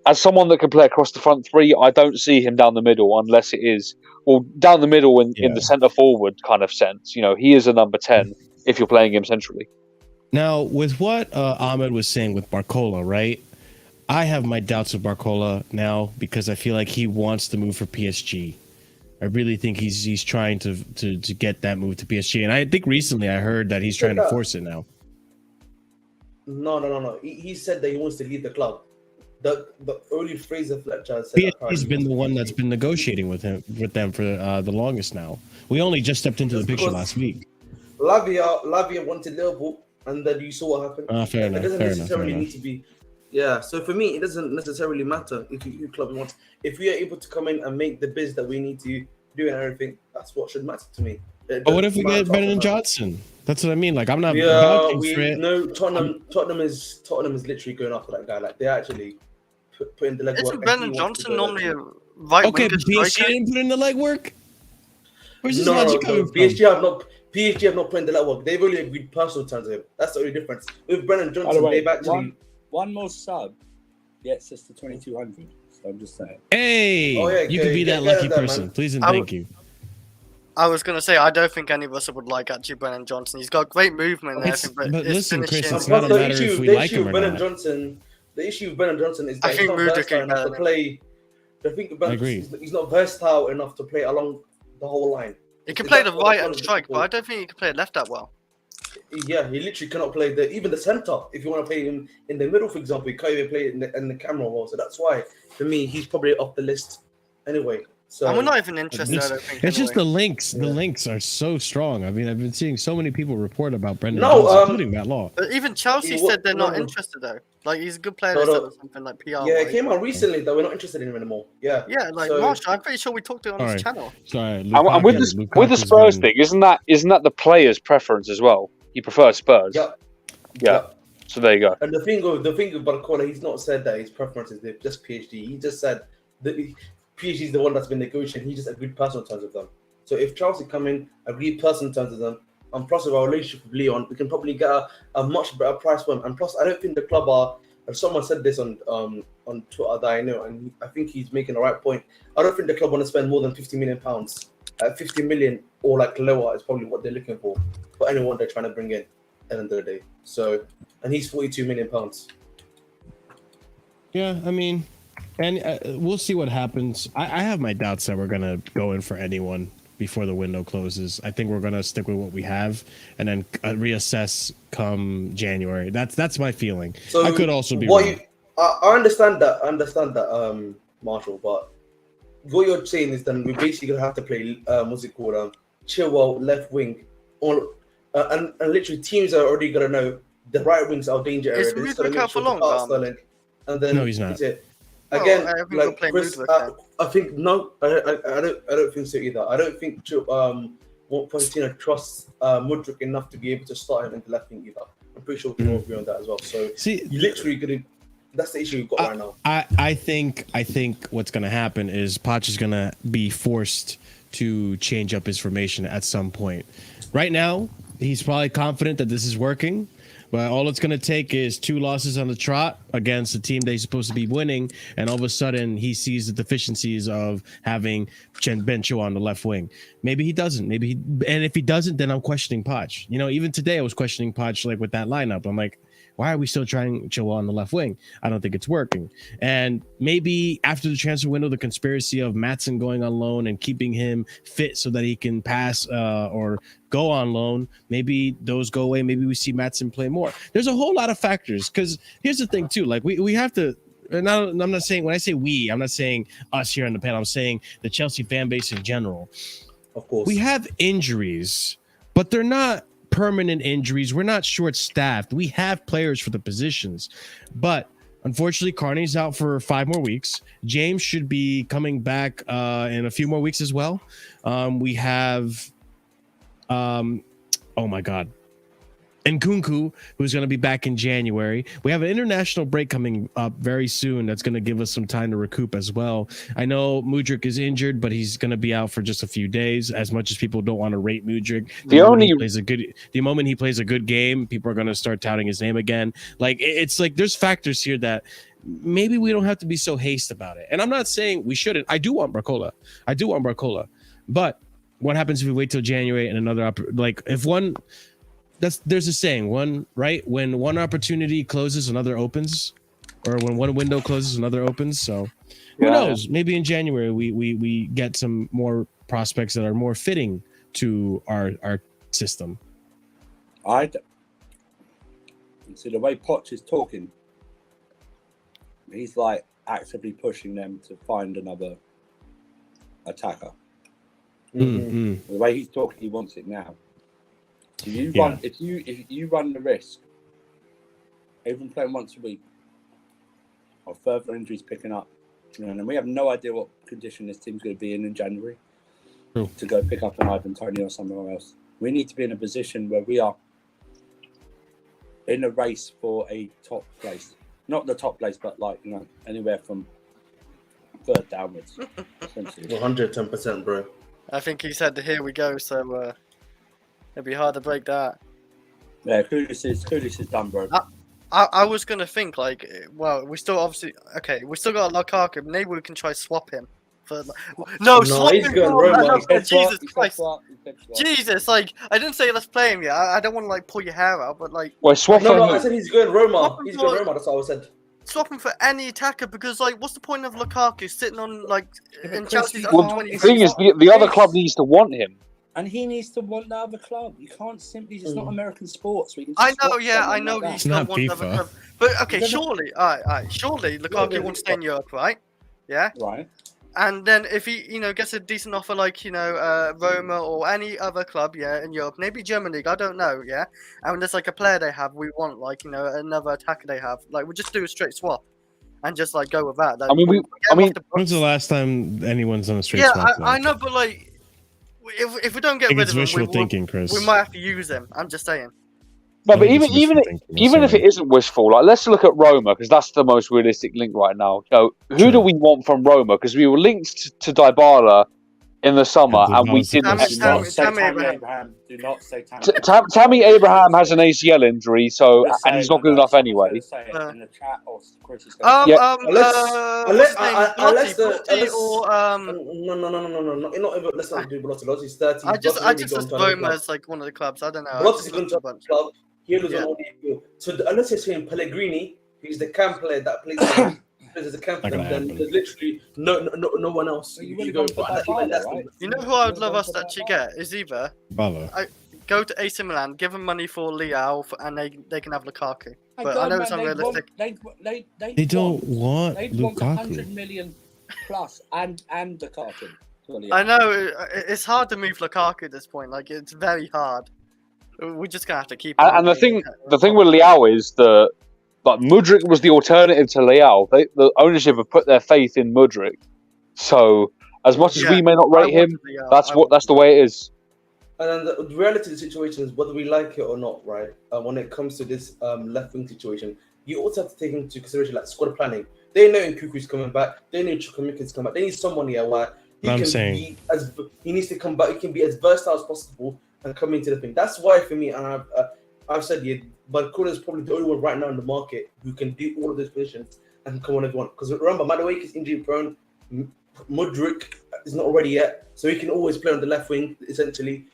as someone that can play across the front three, I don't see him down the middle unless it is, or down the middle in the centre forward kind of sense. He is a number 10 if you're playing him centrally. Now, with what Ahmed was saying with Barcola, right? I have my doubts with Barcola now because I feel like he wants to move for PSG. I really think he's trying to get that move to PSG. And I think recently I heard that he's trying to force it now. No. He said that he wants to leave the club. The only Fraser Fletcher said PSG's been the one that's been negotiating with them for the longest now. We only just stepped into the picture last week. Lavia wanted Liverpool. And then you saw what happened. Fair enough. It doesn't necessarily need to be. Yeah. So for me, it doesn't necessarily matter if you club want. If we are able to come in and make the biz that we need to do and everything, that's what should matter to me. But what if we get Brennan Johnson? That's what I mean. Like, I'm not. Tottenham is literally going after that guy. Like, they actually put in the legwork. Isn't Brennan Johnson normally a right winger? Okay, but PSG didn't put in the legwork. Where's this logic coming from? PSG have not put in the legwork. They've only agreed personal terms with him. That's the only difference. With Brennan Johnson, they've actually one more sub gets us to 2,200. So I'm just saying. Hey, you can be that lucky person. Please and thank you. I was gonna say I don't think any of us would like actually Brennan Johnson. He's got great movement and everything, but listen, Chris, it's not a matter if we like him or not. The issue with Brennan Johnson is that he's not versatile enough to play. I think he's not versatile enough to play along the whole line. He can play the right and strike, but I don't think he can play left that well. Yeah, he literally cannot play even the centre. If you want to play him in the middle, for example, he can't even play it in the camera role. So that's why, for me, he's probably off the list anyway. So and we're not even interested. I don't think. It's just the links. The links are so strong. I mean, I've been seeing so many people report about Brendan Johnson, including Matt Law. But even Chelsea said they're not interested though. Like, he's a good player or something like PR. Yeah, it came out recently that we're not interested in him anymore. Yeah. Yeah, like Marshall, I'm pretty sure we talked to it on his channel. Sorry, and with the Spurs thing, isn't that the player's preference as well? He prefers Spurs. Yeah. So there you go. And the thing with Barcola, he's not said that his preference is just PSG. He just said that PSG is the one that's been negotiating. He just agreed personal terms with them. So if Chelsea come in, agree personal terms with them, and plus of our relationship with Leon, we can probably get a much better price for him. And plus, I don't think the club are. And someone said this on Twitter that I know, and I think he's making the right point. I don't think the club want to spend more than £50 million. 50 million or like lower is probably what they're looking for anyone they're trying to bring in at the end of the day. So, and he's £42 million. Yeah, I mean, and we'll see what happens. I have my doubts that we're gonna go in for anyone before the window closes. I think we're gonna stick with what we have and then reassess come January. That's my feeling. So I could also be wrong. I understand that, Marshall, but what you're saying is then we're basically gonna have to play what's it called, Chilwell left wing, and literally teams are already gonna know the right wing's our danger area. Is Mudryk out for long? And then no, he's not. Again, like Chris, I think no, I don't think so either. I don't think Pochettino trusts Mudryk enough to be able to start him in the left wing either. I'm pretty sure we can all agree on that as well. So you literally gonna. That's the issue you've got right now. I think what's gonna happen is Poch is gonna be forced to change up his formation at some point. Right now, he's probably confident that this is working. But all it's going to take is 2 losses on the trot against a team that he's supposed to be winning. And all of a sudden, he sees the deficiencies of having Ben Chilwell on the left wing. Maybe he doesn't. And if he doesn't, then I'm questioning Poch. You know, even today I was questioning Poch like with that lineup. I'm like, why are we still trying Chilwell on the left wing? I don't think it's working. And maybe after the transfer window, the conspiracy of Maatsen going on loan and keeping him fit so that he can pass or go on loan, maybe those go away. Maybe we see Maatsen play more. There's a whole lot of factors because here's the thing too. Like we have to. And I'm not saying when I say we, I'm not saying us here on the panel. I'm saying the Chelsea fan base in general. Of course, we have injuries, but they're not permanent injuries. We're not short-staffed. We have players for the positions, but unfortunately, Carney's out for 5 more weeks. James should be coming back in a few more weeks as well. We have, oh my God, Nkunku, who's going to be back in January. We have an international break coming up very soon that's going to give us some time to recoup as well. I know Mudryk is injured, but he's going to be out for just a few days. As much as people don't want to rate Mudryk, the moment he plays a good game, people are going to start touting his name again. Like it's like there's factors here that maybe we don't have to be so hasty about it. And I'm not saying we shouldn't. I do want Barcola, but what happens if we wait till January and another there's a saying, when one opportunity closes, another opens, or when one window closes, another opens. So who knows? Maybe in January we get some more prospects that are more fitting to our system. See the way Poch is talking, he's like actively pushing them to find another attacker. The way he's talking, he wants it now. If you run the risk, even playing once a week, of further injuries picking up, and we have no idea what condition this team's going to be in January to go pick up an Ivan Toney or somewhere else. We need to be in a position where we are in a race for a top place, not the top place, but anywhere from 3rd downwards. 110%, bro. I think he said, "Here we go." So. It'd be hard to break that. Yeah, Kudus is done, bro. I was gonna think we still got Lukaku. Maybe we can try swap him for. Swap he's him. going Roma. Jesus Christ! Jesus, I didn't say let's play him yet. I don't want to pull your hair out, but swap. No, I said he's going Roma. He's going Roma. That's what I said. Swap him for any attacker because what's the point of Lukaku sitting on in Chelsea's under 20? The thing is, the other club needs to want him. And he needs to want the other club. You can't simply. It's not American sports. I know. He's not one other club. But okay, surely Lukaku wants to stay in Europe, right? Yeah. Right. And then if he, gets a decent offer Roma or any other club, in Europe, maybe German league, I don't know, yeah. And there's a player they have, we want another attacker they have, we just do a straight swap. And just go with that. When's the last time anyone's done a straight swap? Yeah, I know, but if we don't get rid of him, thinking, Chris. We might have to use him. I'm just saying. No, but I think it's even wishful thinking, if sorry. it isn't wishful, like let's look at Roma because that's the most realistic link right now. Who True. do we want from Roma? Because we were linked to Dybala in the summer, Yeah, and we Dybala's the didn't. closest Do not thing. say Tammy Tammy Abraham. Abraham. Do not say Tammy Abraham. Tammy Abraham has an ACL injury, so Just and say he's it, not good no, enough someone's anyway. gonna say it Uh, in the chat, or Chris is going to Yeah. What's his name? unless Belotti or no, not even. Let's not do Belotti. Lotti's 30. I just Belotti just gone to another Roma club. as like one of the clubs. I don't know. I Belotti's just going looked to a a bunch. club. He was Yeah. on ODU. So unless you're saying Pellegrini, who's the camp player that plays for as a camp Not player, gonna then happen. there's literally no one else. Well, you You would've go gone for that- Dybala, even that's right? You know who I would love us to actually get is either Bala. go to AC Milan, give them money for Leao, and they can have Lukaku. But I know it's unrealistic. They don't want They'd want 100 Lukaku. million plus and Lukaku. I know it's hard to move Lukaku at this point. Like it's very hard. We're just gonna have to keep. And the thing with Leao is that like Mudryk was the alternative to Leao. The ownership have put their faith in Mudryk. So as much as we may not rate him, that's the way it is. And then the reality of the situation is whether we like it or not, right? When it comes to this left wing situation, you also have to take into consideration like squad planning. They know Nkuku's coming back. They know Chukwuemeka's coming back. They need someone here where he needs to come back. He can be as versatile as possible and come into the thing. That's why for me, and I've said Balcona is probably the only one right now in the market who can do all of those positions and come on everyone. Because remember, Madueke is injury prone. Mudryk is not ready yet, so he can always play on the left wing. Essentially,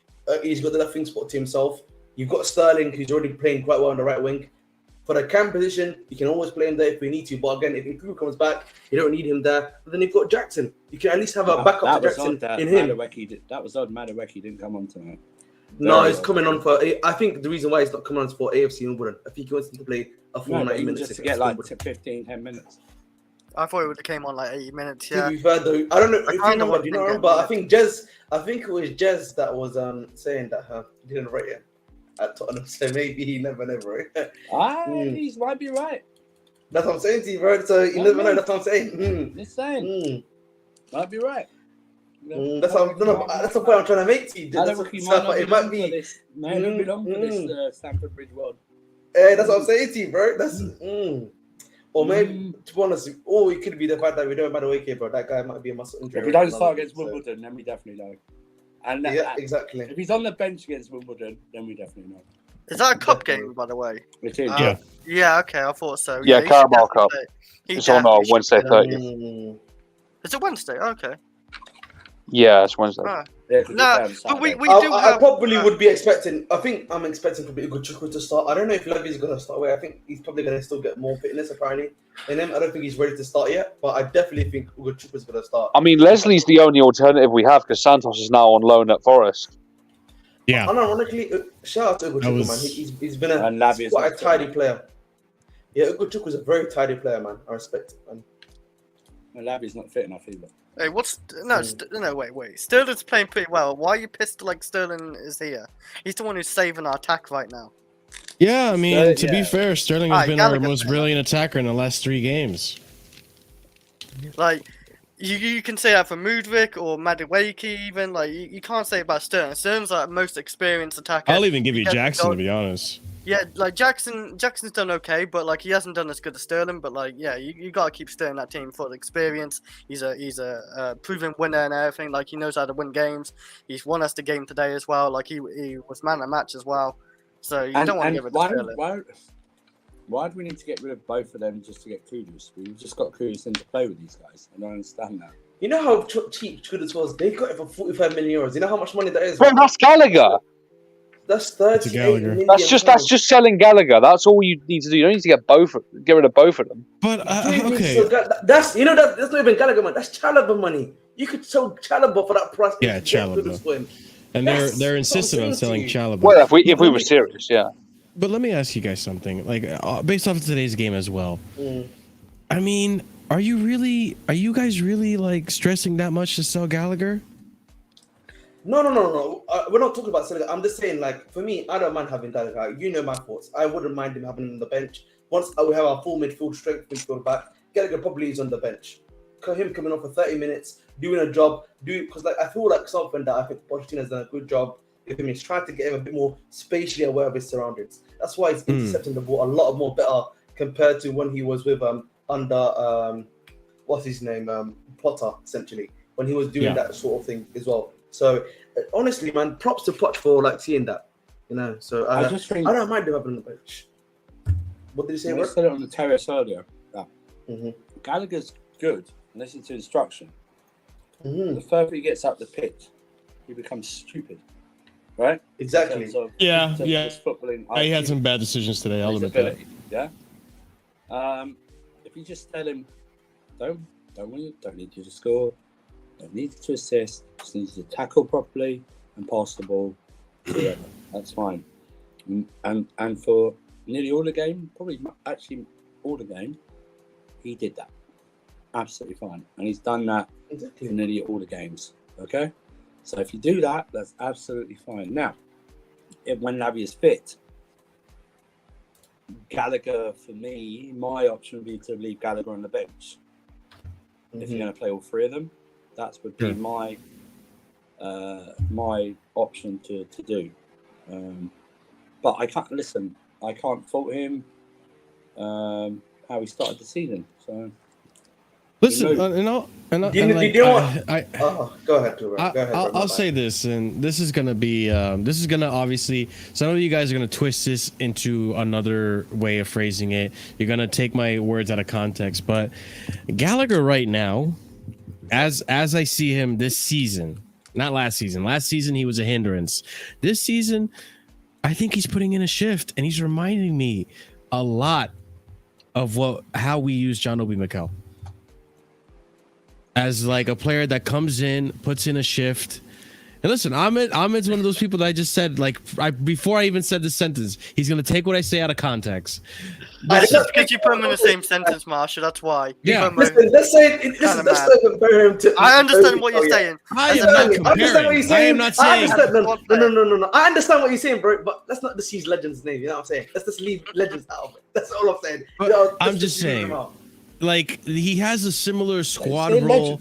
he's got the left wing spot to himself. You've got Sterling, who's already playing quite well on the right wing. For the cam position, you can always play him there if we need to. But again, if Nkuku comes back, you don't need him there. But then you've got Jackson. You can at least have a backup to Jackson in him. That was odd. Madueke didn't come on tonight. No, he's coming on for. I think the reason why he's not coming on is for AFC Wimbledon. I think he wants him to play a full 90 minutes. Just to get like 10 minutes. I thought it would have came on like 80 minutes. To Yeah. be fair though, I don't know if you remember. Do you think remember? I think it was Jez that was saying that he didn't rate him at Tottenham. So maybe he never. He might be right. That's what I'm saying to you, bro. So you never know. That's what I'm saying. Just saying. Might be right. That's the point I'm trying to make to you. It might be. Might not be long for this Stamford Bridge world. That's what I'm saying to you, bro. That's. Or maybe, to be honest, it could be the fact that we don't matter Wake, bro. That guy might be a muscle injury. If we don't start against Wimbledon, then we definitely know. And yeah, exactly. If he's on the bench against Wimbledon, then we definitely know. Is that a cup game, by the way? It is. Yeah. Yeah. Okay, I thought so. Yeah, he Carabao should Cup. definitely- It's on Wednesday 30th. Is it Wednesday? Okay. Yeah, it's Wednesday. Ah. Yeah, No, but we do I have. probably would be expecting. I think I'm expecting probably Ugochukwu to start. I don't know if Levy's going to start away. I think he's probably going to still get more fitness apparently. And then I don't think he's ready to start yet. But I definitely think Ugochukwu's going to start. I mean, Leslie's the only alternative we have because Santos is now on loan at Forest. Yeah. Unironically, shout out to Ugochukwu, man. He's been quite a tidy player. Yeah, Ugochukwu is a very tidy player, man. I respect it, man. And Lavi's not fit enough either. Hey, wait. Sterling's playing pretty well. Why are you pissed like Sterling is here? He's the one who's saving our attack right now. Yeah, I mean, to be yeah. fair, Sterling has been our Gallagher's most brilliant attacker in the last 3 games. Like, you can say that for Mudryk or Madueke even. Like, you can't say it about Sterling. Sterling's like most experienced attacker. I'll even give you He hasn't Jackson, got- to be honest. Yeah, like Jackson's done okay, but like he hasn't done as good as Sterling. But like, yeah, you gotta keep Sterling that team for the experience. He's a proven winner and everything. Like he knows how to win games. He's won us the game today as well. Like he was man of the match as well. So you don't want to give it to Sterling. Why do we need to get rid of both of them just to get Kudus? We've just got Kudus in to play with these guys. I don't understand that. You know how cheap Kudus was? They got it for 45 million euros. You know how much money that is? Bro, that's Gallagher. That's 38 Gallagher. million. That's just selling Gallagher. That's all you need to do. You don't need to get rid of both of them. But, okay. So that's not even Gallagher money. That's Chalobah money. You could sell Chalobah for that price. Yeah, Chalobah. And they're insisting on selling Chalobah. Well, if we were serious, yeah. But let me ask you guys something. Like, based off of today's game as well. I mean, are you guys really like stressing that much to sell Gallagher? No. We're not talking about selling. I'm just saying, like, for me, I don't mind having Gallagher. You know my thoughts. I wouldn't mind him having him on the bench. Once we have our full midfield strength midfield back, Gallagher probably is on the bench. Him coming on for 30 minutes, doing a job, because like I feel like something that I think Pochettino has done a good job with him. He's trying to get him a bit more spatially aware of his surroundings. That's why he's intercepting the ball a lot more better compared to when he was with under what's his name, Potter, essentially, when he was doing that sort of thing as well. So honestly, man, props to Poch for like seeing that, you know. So I don't mind him having on the bench. What did you say? I said it on the terrace earlier. Gallagher's good. Listen to instruction. The further he gets up the pitch, he becomes stupid. Right? Exactly. Yeah. Footballing, He had some bad decisions today. I'll admit that. Yeah. If you just tell him, don't need you to score, don't need you to assist, just need you to tackle properly and pass the ball. Whatever. That's fine. And for nearly all the game, probably actually all the game, he did that. Absolutely fine. And he's done that for nearly all the games. Okay? So if you do that, that's absolutely fine. Now, when Lavi is fit, Gallagher, for me, my option would be to leave Gallagher on the bench. If you're going to play all three of them, that would be my option to do. But I can't fault him how he started the season. So listen, go ahead, Tura. I'll say this, and this is gonna be obviously some of you guys are gonna twist this into another way of phrasing it. You're gonna take my words out of context, but Gallagher right now, as I see him this season, not last season. Last season he was a hindrance. This season, I think he's putting in a shift, and he's reminding me a lot of how we use John Obi Mikel. As like a player that comes in, puts in a shift. And listen, Ahmed's one of those people that I just said, like, before I even said the sentence, he's going to take what I say out of context. That's because you put him in the same sentence, Marshall. That's why. Yeah. Listen, let's compare him to. I understand what you're saying. I am not comparing. I am not saying. No. I understand what you're saying, bro. But let's not just use Legends' name. You know what I'm saying? Let's just leave Legends out of it. That's all I'm saying. But I'm just saying. Like, he has a similar squad role.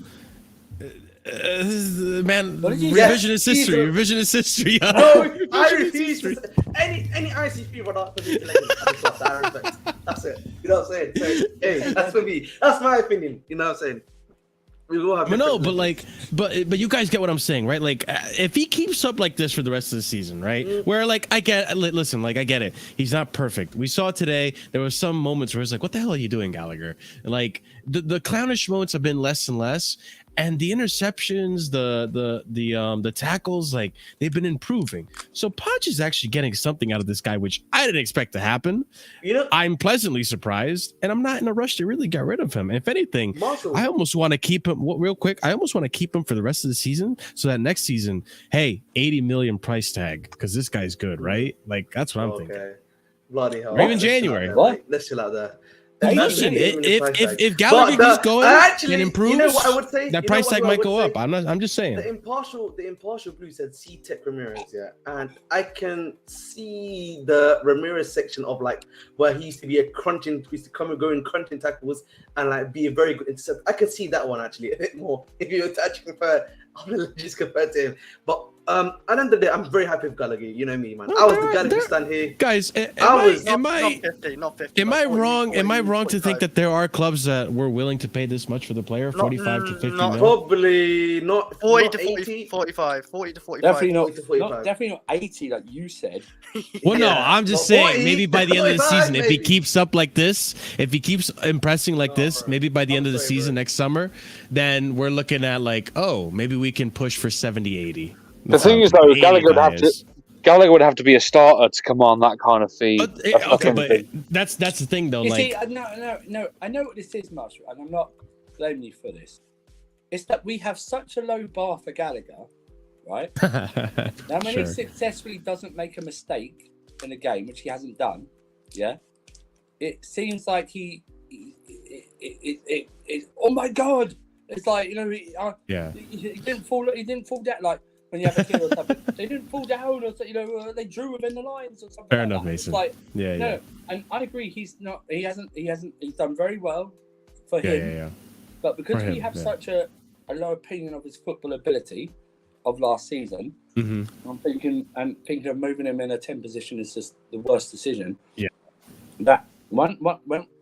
Man, revisionist history. No, I refuse to say any ICP product for these legends. That's it. You know what I'm saying? So, hey, that's for me. That's my opinion. You know what I'm saying? We will have but you guys get what I'm saying, right? Like, if he keeps up like this for the rest of the season, right? Where like I get it. He's not perfect. We saw today there were some moments where it's like, what the hell are you doing, Gallagher? Like the clownish moments have been less and less. And the interceptions, the tackles, like they've been improving. So Podge is actually getting something out of this guy, which I didn't expect to happen. You know, I'm pleasantly surprised, and I'm not in a rush to really get rid of him. And if anything, I almost want to keep him. Real quick, I almost want to keep him for the rest of the season, so that next season, hey, 80 million price tag, because this guy's good, right? Like that's what I'm thinking. Bloody hell! Or even January. What? Let's chill out there. Listen, if Gallagher keeps going and improves, you know what I would say? That price tag might go up. I'm just saying. The impartial blue said C-Tech Ramirez, and I can see the Ramirez section of like where he used to be used to come and go in crunching tackles and like be a very good interceptor. I can see that one actually a bit more if you were to actually compare. I'm just compared to him, but at the end of the day, I'm very happy with Gallagher. You know me, man. I was the Gallagher stand here, guys. Am I wrong? Am I wrong to think that there are clubs that were willing to pay this much for the player, 45 to 50 mil? Probably not 40 to 40, 45, 40 to 45. Definitely not 80 like you said. Well, no, I'm just saying maybe by the end of the season, if he keeps up like this, if he keeps impressing like this, maybe by the end of the season next summer, then we're looking at like, oh, maybe we can push for 70, 80. The thing is, though, Gallagher would have to be a starter to command that kind of fee. But that's the thing, though. See, no. I know what this is, Marshall, and I'm not blaming you for this. It's that we have such a low bar for Gallagher, right? Now, when he successfully doesn't make a mistake in a game, which he hasn't done, it seems like he oh my God! It's like, you know, he didn't fall down like. When you have a kill or something, they didn't fall down, or you know, they drew within the lines or something. Fair enough, Mason. Like, no, and I agree. He's done very well for him. But because we have such a low opinion of his football ability, of last season. Mm-hmm. I'm thinking of moving him in a 10 position is just the worst decision. Yeah. That when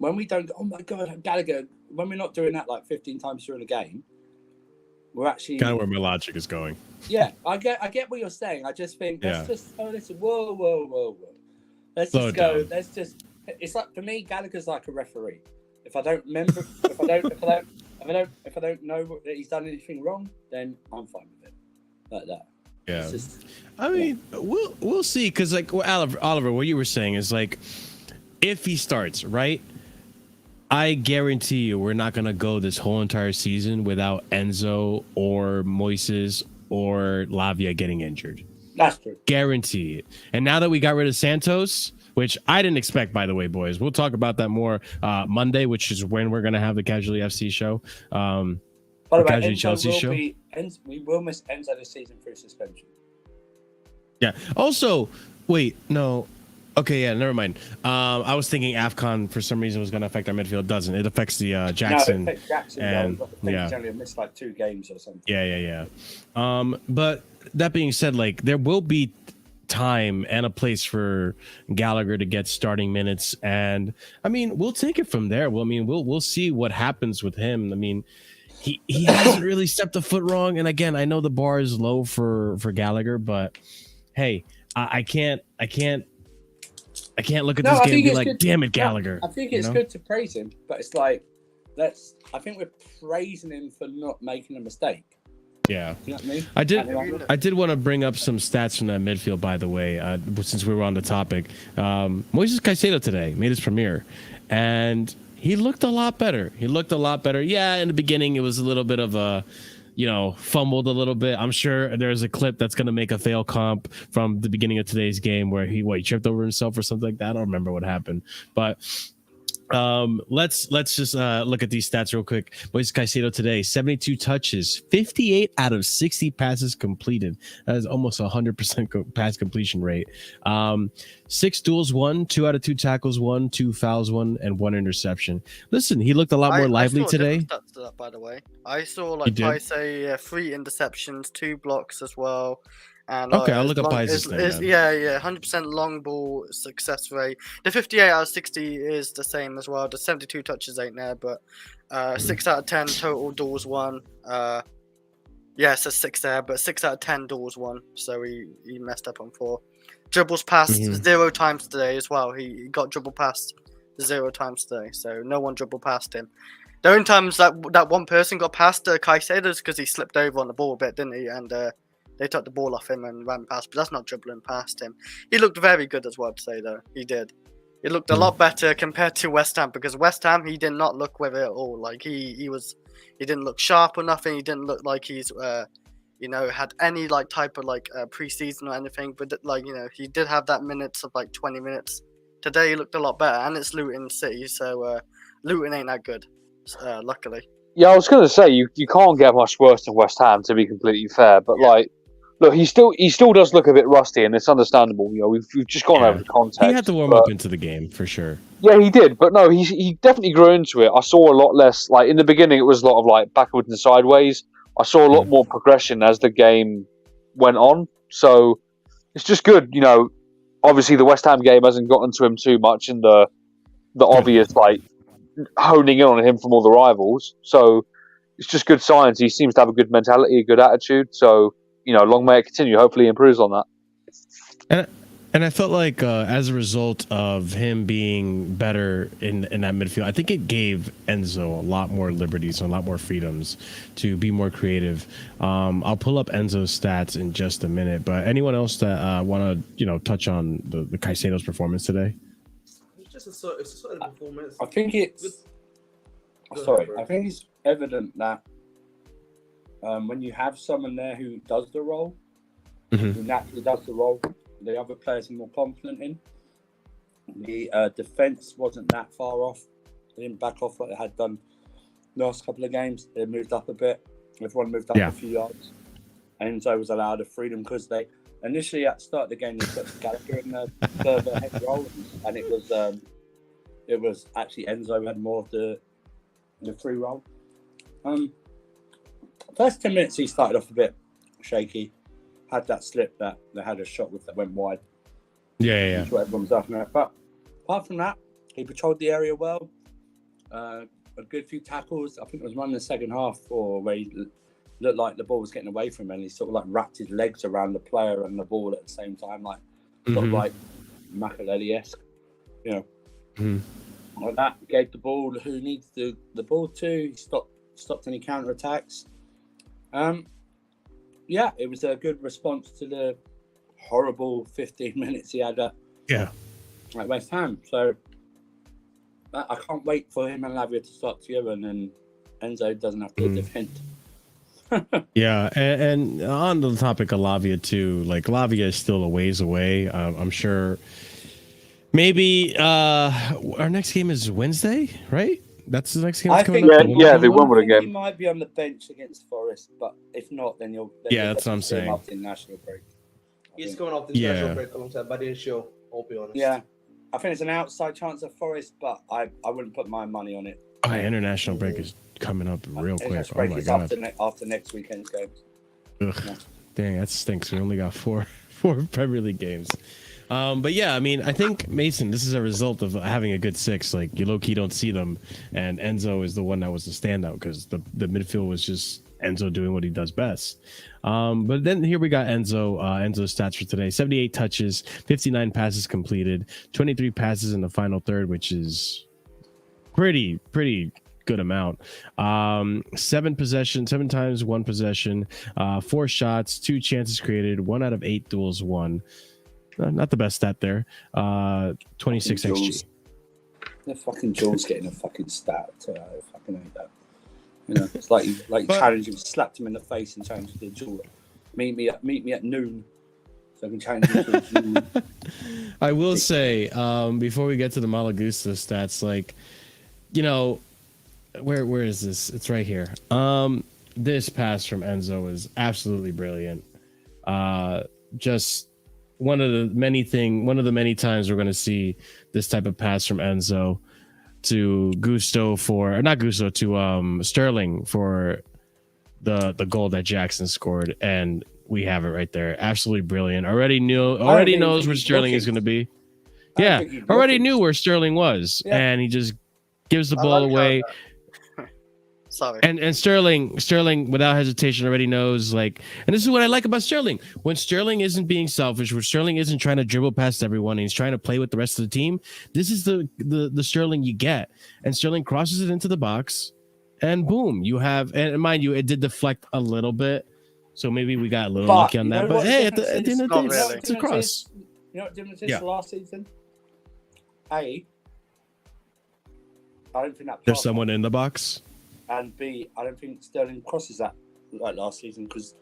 we don't, oh my God, Gallagher, when we're not doing that like 15 times during a game, we're actually Kind of where my logic is going. Yeah, I get what you're saying. I just think listen, whoa. Let's Slow just go. down. Let's just. It's like for me, Gallagher's like a referee. If I don't remember, if I don't know that he's done anything wrong, then I'm fine with it, like that. Yeah, Just, I mean, we'll see. Because like Oliver, what you were saying is like, if he starts right, I guarantee you we're not gonna go this whole entire season without Enzo or Moises or Lavia getting injured. That's true. Guarantee it. And now that we got rid of Santos, which I didn't expect, by the way, boys. We'll talk about that more Monday, which is when we're gonna have the Casually FC show. By the way, Casually Enzo Chelsea show. We will miss Enzo this season through suspension. Yeah. Also, wait, no. Okay, yeah, never mind. I was thinking AFCON for some reason was going to affect our midfield. It doesn't. It affects the Jackson. No, it affects Jackson. And, I think he's only missed like 2 games or something. Yeah. But that being said, like there will be time and a place for Gallagher to get starting minutes, and I mean we'll take it from there. Well, I mean we'll see what happens with him. I mean he hasn't really stepped a foot wrong, and again I know the bar is low for Gallagher, but hey, I can't look at this game and be like, damn it, Gallagher. I think it's good to praise him, but it's like I think we're praising him for not making a mistake. Yeah, you know what I mean? I did want to bring up some stats from that midfield, by the way, since we were on the topic. Moises Caicedo today made his premiere, and he looked a lot better. Yeah, in the beginning, it was a little bit of a, fumbled a little bit. I'm sure there's a clip that's going to make a fail comp from the beginning of today's game where he tripped over himself or something like that. I don't remember what happened, but let's just look at these stats real quick. Moises Caicedo today, 72 touches, 58 out of 60 passes completed. That is almost 100% pass completion rate. 6 duels won, 2 out of 2 tackles won, 2 fouls won, and 1 interception. Listen, he looked a lot more lively today. Stats to that, by the way, I saw like Paise 3 interceptions, 2 blocks as well. And, okay, I'll look up Paise's thing. Yeah, 100% long ball success rate. The 58 out of 60 is the same as well. The 72 touches ain't there, but 6 out of 10 total duels won. Yeah, it says 6 there, but 6 out of 10 duels won. So he messed up on 4. Dribbles passed 0 times today as well. He got dribble passed 0 times today, so no one dribble past him. The only times that one person got past Caicedo is because he slipped over on the ball a bit, didn't he? And they took the ball off him and ran past, but that's not dribbling past him. He looked very good as well today, though. He did. He looked a lot better compared to West Ham, because West Ham, he did not look with it at all. Like he didn't look sharp or nothing. He didn't look like he's had any like type of like pre-season or anything. But he did have that minutes of like 20 minutes. Today he looked a lot better, and it's Luton City, so Luton ain't that good, luckily. Yeah, I was going to say you can't get much worse than West Ham, to be completely fair. But look, he still does look a bit rusty, and it's understandable. We've just gone over the context. He had to warm up into the game for sure. Yeah, he did, but no, he definitely grew into it. I saw a lot less. Like in the beginning, it was a lot of like backwards and sideways. I saw a lot more progression as the game went on. So it's just good. Obviously the West Ham game hasn't gotten to him too much, and the obvious like honing in on him from all the rivals. So it's just good signs. He seems to have a good mentality, a good attitude. So. Long may it continue. Hopefully he improves on that. And I felt like as a result of him being better in that midfield, I think it gave Enzo a lot more liberties and a lot more freedoms to be more creative. I'll pull up Enzo's stats in just a minute, but anyone else that want to touch on the Caicedo's performance today? It's just a sort of performance. I think it's evident that when you have someone there who does the role, who naturally does the role, the other players are more confident in. The defence wasn't that far off. They didn't back off like they had done the last couple of games. They moved up a bit. Everyone moved up a few yards. Enzo was allowed a freedom because they initially at the start of the game they put Gallagher in the further head role, and it was actually Enzo who had more of the free role. First 10 minutes he started off a bit shaky. Had that slip that they had a shot with that went wide. Yeah. That's what everyone was laughing at. But apart from that, he patrolled the area well. A good few tackles. I think it was one in the second half, or where he looked like the ball was getting away from him, and he sort of like wrapped his legs around the player and the ball at the same time, like sort of like Marshalldbdx, you know, like that. Gave the ball who needs the ball to. He stopped any counter attacks. Yeah, it was a good response to the horrible 15 minutes he had at West Ham. So I can't wait for him and Lavia to start together, and then Enzo doesn't have to defend. Yeah, and on the topic of Lavia too, like Lavia is still a ways away. I'm sure maybe our next game is Wednesday, right? That's the next game that's coming up. They won with a game. He might be on the bench against Forest, but if not, then you'll. That's what I'm saying. Off the international break. He's going off the international break alongside Buddy and Show. I'll be honest. Yeah, I think it's an outside chance of Forest, but I wouldn't put my money on it. Oh, international break is coming up real quick. Oh break my is god! After next weekend's games. Yeah. Dang, that stinks. We only got four Premier League games. But yeah, I mean, I think Mason, this is a result of having a good six. Like you low key don't see them, and Enzo is the one that was the standout because the midfield was just Enzo doing what he does best. But then here we got Enzo's stats for today: 78 touches, 59 passes completed, 23 passes in the final third, which is pretty good amount. 7 times 1 possession, 4 shots, 2 chances created, 1 out of 8 duels won. Not the best stat there. 26 XG. The fucking Jules getting a fucking stat. I fucking hate that. You know, it's like you challenged him, slapped him in the face, and changed the Jules. Meet me at noon, so I can change him to noon. I will say, before we get to the Malagusta stats, like, you know, where is this? It's right here. This pass from Enzo is absolutely brilliant. Just one of the many times we're going to see this type of pass from Enzo to Sterling for the goal that Jackson scored, and we have it right there. Absolutely brilliant. Already knows where Sterling is going to be. Yeah, already knew where Sterling was, and he just gives the ball away. Sorry. And Sterling without hesitation already knows, like, and this is what I like about Sterling. When Sterling isn't being selfish, when Sterling isn't trying to dribble past everyone, and he's trying to play with the rest of the team, this is the Sterling you get. And Sterling crosses it into the box, and boom, you have, and mind you, it did deflect a little bit, so maybe we got a little lucky on that. But hey, at the end of the day, it's a cross. You know what difference is last season? I don't think that there's someone in the box. And B, I don't think Sterling crosses that like last season because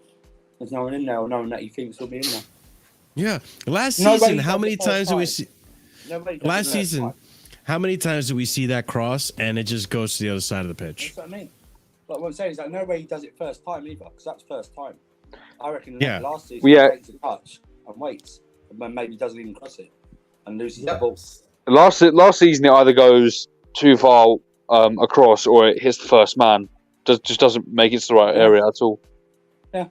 there's no one in there or no one that he thinks will be in there. Yeah. Last season, how many times do we see? Last season, how many times do we see that cross and it just goes to the other side of the pitch? That's what I mean. Like what I'm saying is like no way he does it first time either because that's first time. I reckon last season he takes a touch and waits and then maybe doesn't even cross it and loses the ball. Last season it either goes too far across or it hits the first man. Just doesn't make it to the right area at all. Yeah.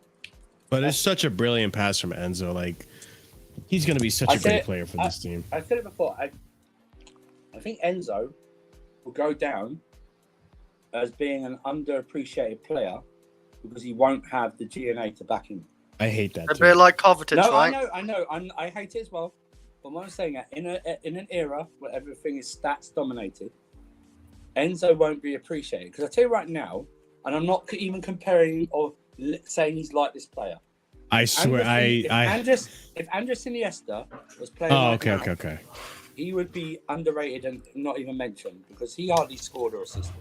But it's such a brilliant pass from Enzo. Like, he's going to be such a great player for this team. I said it before. I think Enzo will go down as being an underappreciated player because he won't have the DNA to back him. I hate that. A bit like Kovacic, right? I know. I hate it as well. But what I'm saying, in an era where everything is stats dominated, Enzo won't be appreciated. Because I tell you right now, and I'm not even comparing or saying he's like this player. I swear, if Andres Iniesta was playing okay. he would be underrated and not even mentioned because he hardly scored or assisted.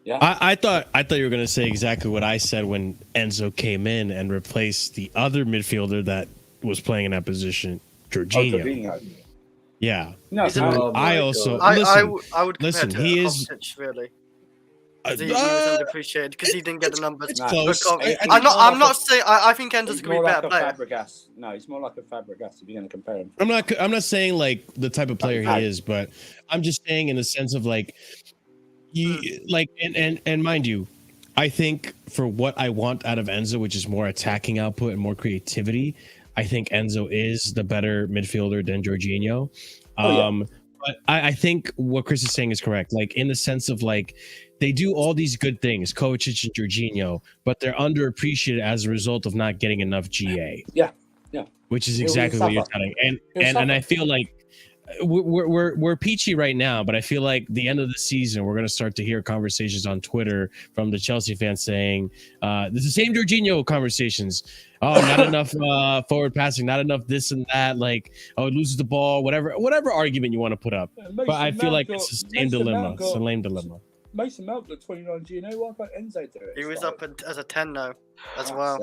Yeah, I thought you were going to say exactly what I said when Enzo came in and replaced the other midfielder that was playing in that position, Jorginho. Yeah. No, I would listen. compare to Kovacic, really. He was underappreciated because he didn't get the numbers. It's close. I'm not saying. I think Enzo's going to be a better player. Fabregas. No, he's more like a Fabregas if you're going to compare him. I'm not saying like the type of player he is, but I'm just saying in the sense of like and mind you, I think for what I want out of Enzo, which is more attacking output and more creativity, I think Enzo is the better midfielder than Jorginho. But I think what Chris is saying is correct. Like in the sense of like they do all these good things, Kovacic and Jorginho, but they're underappreciated as a result of not getting enough GA. Yeah. Which is exactly what you're telling. And I feel like we're peachy right now, but I feel like the end of the season we're going to start to hear conversations on Twitter from the Chelsea fans saying this is the same Jorginho conversations. Oh, not enough forward passing, not enough this and that. Like, oh, it loses the ball, whatever argument you want to put up. But I feel like it's the same dilemma. It's a lame dilemma. Mason Mount got 29 GNA. Why can't Enzo do it? He was up as a 10 though, as well.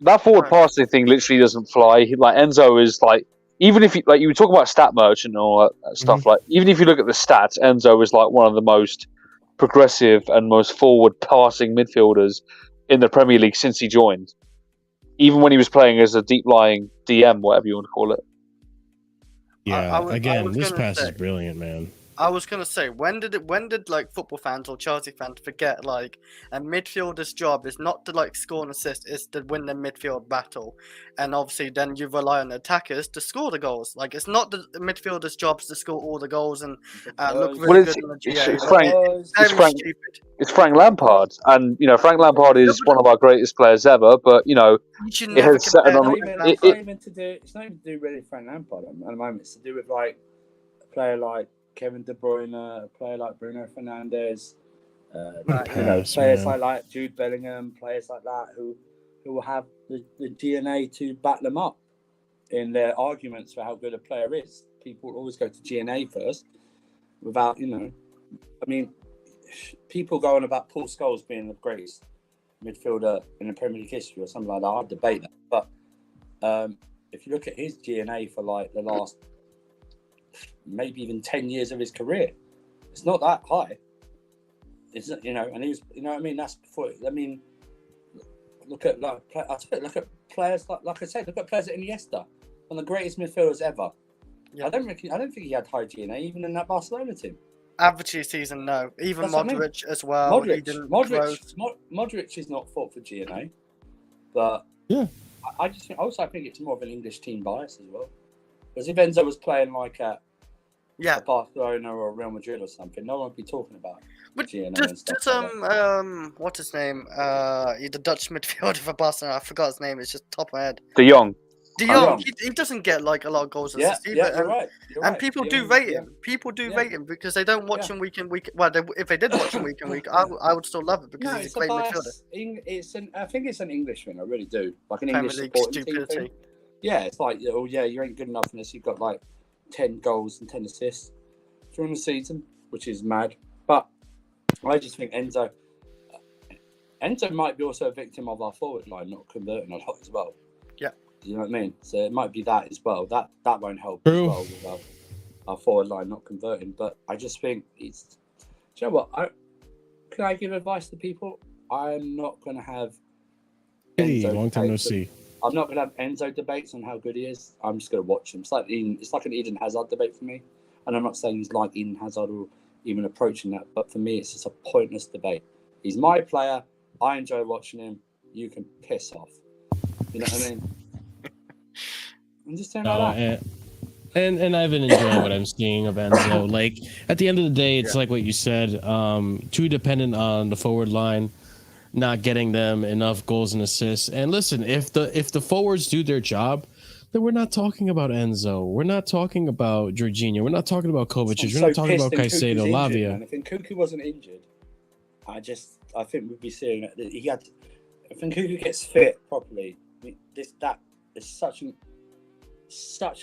That forward passing thing literally doesn't fly. Like Enzo is like, even if you like, you were talking about stat merchant and all that stuff. Like, even if you look at the stats, Enzo is like one of the most progressive and most forward passing midfielders in the Premier League since he joined. Even when he was playing as a deep lying DM, whatever you want to call it. Yeah, this pass is brilliant, man. I was gonna say, when did like football fans or Chelsea fans forget like a midfielder's job is not to like score an assist, is to win the midfield battle, and obviously then you rely on the attackers to score the goals. Like it's not the midfielder's job to score all the goals and look really good in the GA. It's Frank Lampard, and you know Frank Lampard is one of our greatest players ever. But you know, it has set on. It's not even to do really with Frank Lampard at the moment. It's to do with like a player like Kevin De Bruyne, a player like Bruno Fernandes, players like Jude Bellingham, players like that who will have the DNA to back them up in their arguments for how good a player is. People always go to GNA first without, people go on about Paul Scholes being the greatest midfielder in the Premier League history or something like that. I'd debate that. But if you look at his GNA for like the last maybe even 10 years of his career, it's not that high. It's and he was, what I mean. That's before. I mean, look at players like I said. Look at players like Iniesta, one of the greatest midfielders ever. Yeah. I don't think he had high GNA even in that Barcelona team. Average season, no. Even Modric as well. Modric is not fought for GNA, but yeah, I think it's more of an English team bias as well. Because if Enzo was playing like at Barcelona or Real Madrid or something, no one would be talking about GNA and stuff like that. What's his name? The Dutch midfielder for Barcelona. I forgot his name. It's just top of my head. De Jong. He doesn't get like a lot of goals. You're right. And people do rate him. People do rate him because they don't watch him week in week. Well, if they did watch him week in week, I would still love it because he's a great midfielder. I think it's an English thing. I really do. Like an Premier English League supporting stupidity. team thing. Yeah, it's like, you ain't good enough unless you've got like 10 goals and 10 assists during the season, which is mad. But I just think Enzo might be also a victim of our forward line not converting a lot as well. Yeah. Do you know what I mean? So it might be that as well. That won't help as well with our forward line not converting. But I just think it's... Do you know what? Can I give advice to people? I'm not going to have... Long time no see. I'm not going to have Enzo debates on how good he is. I'm just going to watch him. It's like an Eden Hazard debate for me. And I'm not saying he's like Eden Hazard or even approaching that. But for me, it's just a pointless debate. He's my player. I enjoy watching him. You can piss off. You know what I mean? I'm just saying like that. And I've been enjoying what I'm seeing of Enzo. Like, at the end of the day, it's like what you said. Too dependent on the forward line. Not getting them enough goals and assists. And listen, if the forwards do their job, then we're not talking about Enzo. We're not talking about Jorginho. We're not talking about Kovacic. We're not talking about Caicedo, Lavia. If Nkunku wasn't injured, I think we'd be seeing that if Nkunku gets fit properly, that is such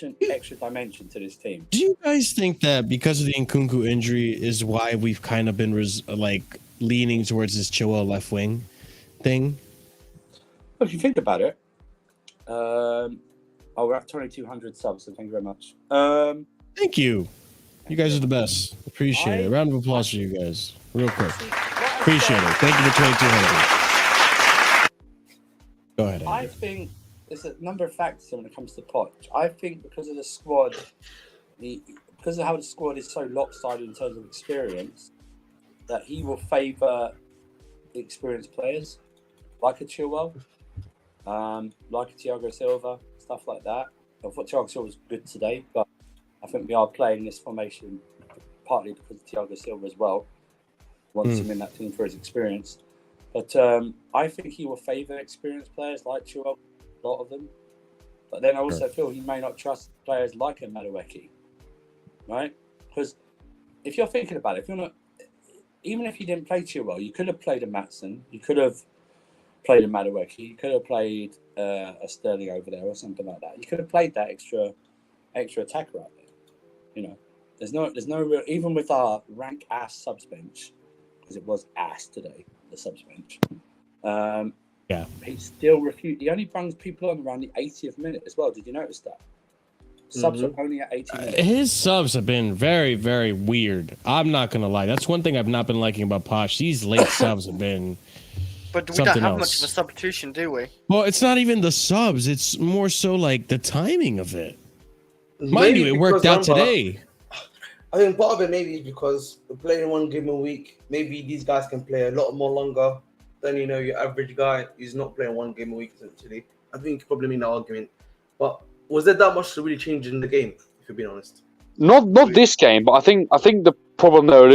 an extra dimension to this team. Do you guys think that because of the Nkunku injury is why we've kind of been leaning towards this Chilwell left wing thing? Well, if you think about it, we're at 2,200 subs, so thank you very much. Thank you. You guys are the best. Appreciate it. Round of applause for you guys. Real quick. Appreciate it. Thank you for 2,200. Go ahead, Andrew. I think there's a number of factors when it comes to Poch. I think because of the squad, because of how the squad is so lopsided in terms of experience, that he will favour experienced players, like a Chilwell, like a Thiago Silva, stuff like that. I thought Thiago Silva was good today, but I think we are playing this formation partly because of Thiago Silva as well. Wants him in that team for his experience. But I think he will favour experienced players like Chilwell, a lot of them. But then I also feel he may not trust players like a Madueke, right? Because if you're thinking about it, if you're not, even if you didn't play Chilwell, you could have played a Maatsen, you could have played a Madueke, you could have played a Sterling over there or something like that. You could have played that extra attacker out there. You know, there's no real, even with our rank ass subs bench, because it was ass today, the subs bench. He still refused. He only brings people on around the 80th minute as well. Did you notice that? Subs are only at 80 minutes. His subs have been very, very weird. I'm not gonna lie. That's one thing I've not been liking about Posh. These late subs have been. But we don't have much of a substitution, do we? Well, it's not even the subs. It's more so like the timing of it. Mind you, it worked out today. I think part of it maybe is because we're playing one game a week. Maybe these guys can play a lot more longer than your average guy who's not playing one game a week essentially. I think you could probably make that argument. But was there that much to really change in the game, if you're being honest? Not this game, but I think the problem they're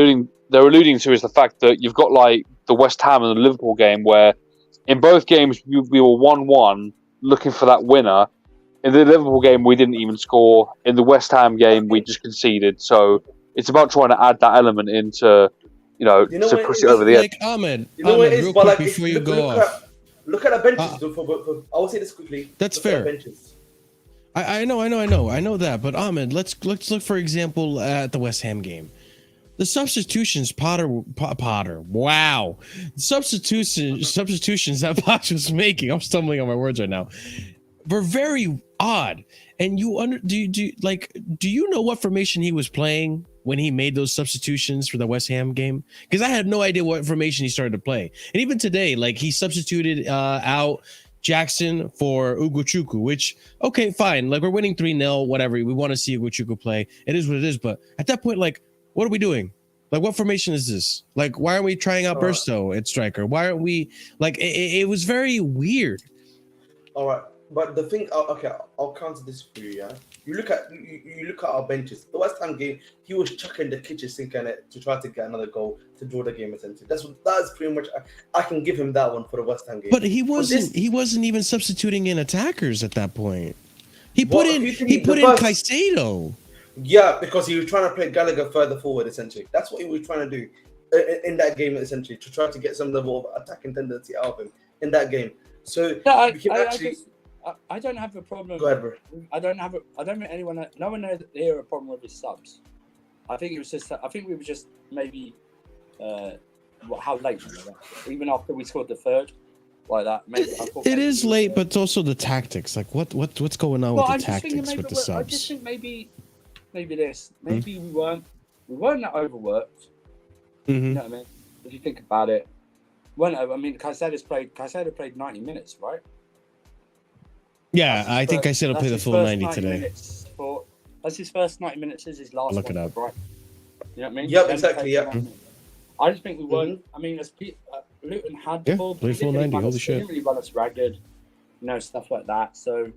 alluding to is the fact that you've got like the West Ham and the Liverpool game where in both games we were 1-1 looking for that winner. In the Liverpool game we didn't even score. In the West Ham game we just conceded. So it's about trying to add that element into to push it over the edge. Like Ahmed, real quick before you go off. Look at the benches. I will say this quickly. That's fair. Benches. I know that. But Ahmed, let's look for example at the West Ham game. The substitutions, Potter. Wow, substitutions that Potter was making. I'm stumbling on my words right now. Were very odd. And do you know what formation he was playing when he made those substitutions for the West Ham game? Because I had no idea what formation he started to play. And even today, like he substituted out Jackson for Ugochukwu, which, okay, fine. Like we're winning 3-0, whatever. We want to see Ugochukwu play. It is what it is. But at that point, like, what are we doing? Like, what formation is this? Like, why aren't we trying out Burstow at striker? Why aren't we, like, it was very weird. All right. But the thing, okay, I'll counter this for you. Yeah, you look at our benches. The West Ham game, he was chucking the kitchen sink in it to try to get another goal to draw the game essentially. That's pretty much. I can give him that one for the West Ham game. But he wasn't even substituting in attackers at that point. He put in Caicedo. Yeah, because he was trying to play Gallagher further forward essentially. That's what he was trying to do in that game essentially, to try to get some level of attacking tendency out of him in that game. So I don't have a problem. Go ahead, bro. I don't think anyone. No one had a problem with his subs. I think it was just. I think we were just maybe. How late? Even after we scored the third, like that. Maybe it is late, but it's also the tactics. Like what's going on with the tactics with the subs? I just think maybe this. Maybe we weren't that overworked. You know what I mean? If you think about it, Caicedo played 90 minutes, right? Yeah, I think Caicedo played the full 90 today. That's his first 90 minutes. Is his last. Look it up. Right? You know what I mean? Yep, exactly. Yeah. I just think we weren't. I mean, Luton had the ball. Played full 90. Holy shit! They didn't really run us ragged, stuff like that. So,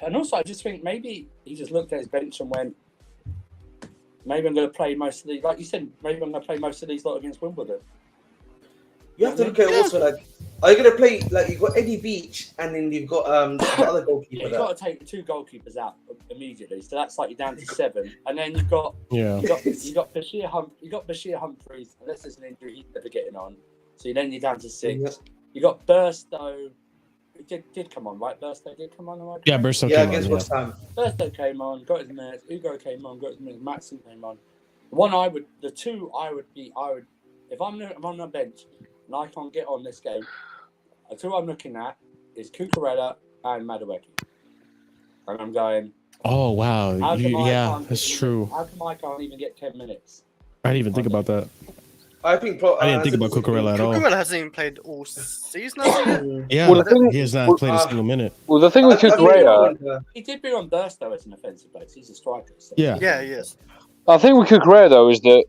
and also, I just think maybe he just looked at his bench and went, maybe I'm going to play most of these. Like you said, maybe I'm going to play most of these lot against Wimbledon. You have to look at it also like, are you going to play, like, you've got Eddie Beach and then you've got the other goalkeeper. You've got to take the two goalkeepers out immediately, so that's like you're down to 7. And then you've got Bashir Humphreys, unless there's an injury, he's never getting on. So then you're down to 6. Yeah. You got Burstow. Did come on, right? Burstow did come on, right? Yeah, Burstow came on. Against West Ham. Burstow came on, got his minutes. Ugo came on, got his minutes. Maatsen came on. If I'm on the bench and I can't get on this game, the two I'm looking at is Cucurella and Madueke. And I'm going, oh, wow. That's true. How come I can't even get 10 minutes? I didn't even think about that. I think I didn't think about Cucurella at all. Cucurella hasn't even played all season, has he? Yeah, he has not played a single minute. Well, the thing with Cucurella... He did be on Burstow as an offensive base. He's a striker. So. Yeah, he is. I think with Cucurella, though, is that,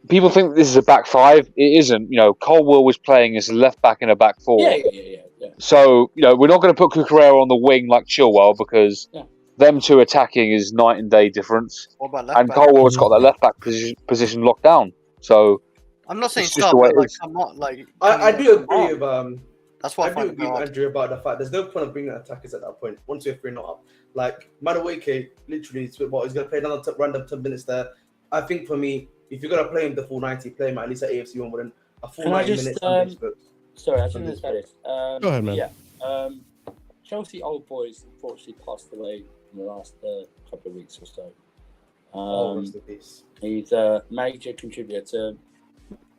people think this is a back five. It isn't. You know, Colwill was playing as a left back in a back four. Yeah. So, you know, we're not going to put Cucurella on the wing like Chilwell because them two attacking is night and day difference. What about left And back? Colwell's got that left back position locked down. So I'm not saying it's just stop, the way but it like, is. come on, like. I do agree with That's what I I do find agree with hard. Andrew about the fact there's no point of bringing attackers at that point once we're 3-0 up. Like Madueke, literally, he's going to play another random 10 minutes there. I think for me, if you're going to play him the full 90, play him at least at AFC 1 within a full Can I 90 just, minutes. On Facebook. Sorry, I shouldn't have said this. Go ahead, man. Yeah. Chelsea old boys unfortunately passed away in the last couple of weeks or so. Rest in peace. He's a major contributor to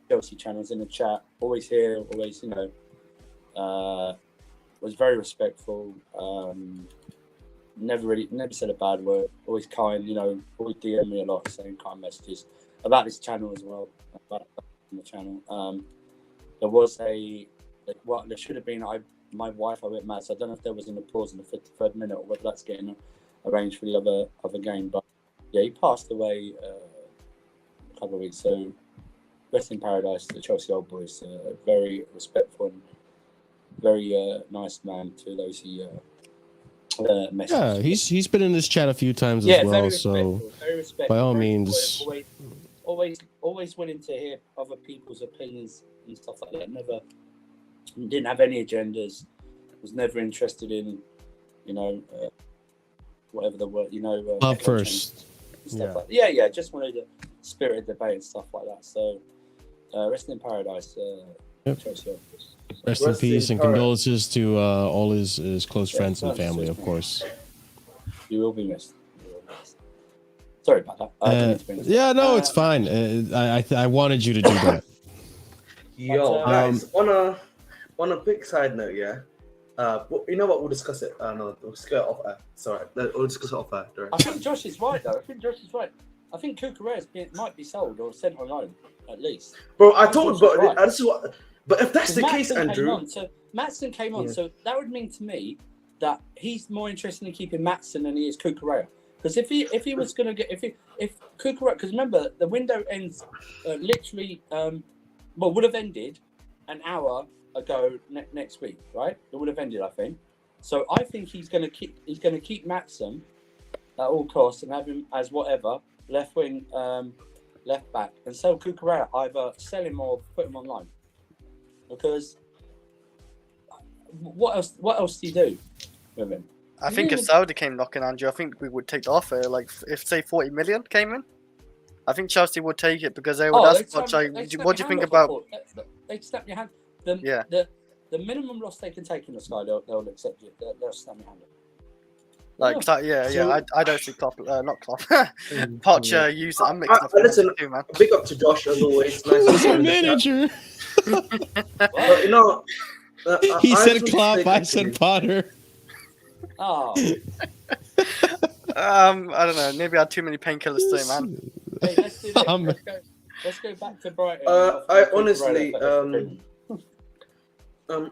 Chelsea channels in the chat. Always here, always, was very respectful. Never said a bad word. Always kind, always DM me a lot, saying kind messages about this channel as well. About the channel. There should have been. My Wi-Fi went mad, so I don't know if there was an applause in the 53rd minute or whether that's getting arranged for the other game. But yeah, he passed away a couple of weeks. So rest in paradise to the Chelsea old boys. Very respectful and very nice man to those he messaged. Yeah, he's been in this chat a few times Yeah, as well. very So respectful, very respectful, by all very means, always willing to hear other people's opinions and stuff like that. Never didn't have any agendas. Was never interested in, whatever the word, love first. Stuff like that. Yeah. Just wanted a spirited debate and stuff like that. So, rest in paradise. Chelsea. Rest in peace and condolences to all his close friends and family, of course. You will be missed. Sorry about that. Yeah, no, it's fine. I wanted you to do that. Yo, guys, on a quick side note, you know what? We'll discuss it. No, we'll just go off air. Sorry, we'll discuss it off air. Direct. I think Josh is right, though. I think Cucurella might be sold or sent on loan, at least. Bro, I told, but if that's the case, Andrew. Matson came on, so that would mean to me that he's more interested in keeping Matson than he is Cucurella. Because if he was going to get if Cucurella, because remember the window ends literally would have ended an hour ago next week, right? It would have ended, I think. So I think he's going to keep Matson at all costs and have him as whatever left wing, left back, and sell Cucurella, either sell him or put him online. Because what else do you do with him? I think if Saudi came knocking, Andrew, I think we would take the offer. Like, if say 40 million came in, I think Chelsea would take it because they would ask much. Like, what do you think about? They snap your hand. The minimum loss they can take in the sky, they'll accept it. They'll snap your hand. Like, I don't see Klopp, not Klopp. Poch use that. I'm mixed up. Listen, too, man. big up to Josh as always. Nice Who's our manager? But, He said Klopp. I said Potter. Oh. I don't know. Maybe I had too many painkillers today, man. Hey, let's do this. Let's go back to Brighton. I honestly,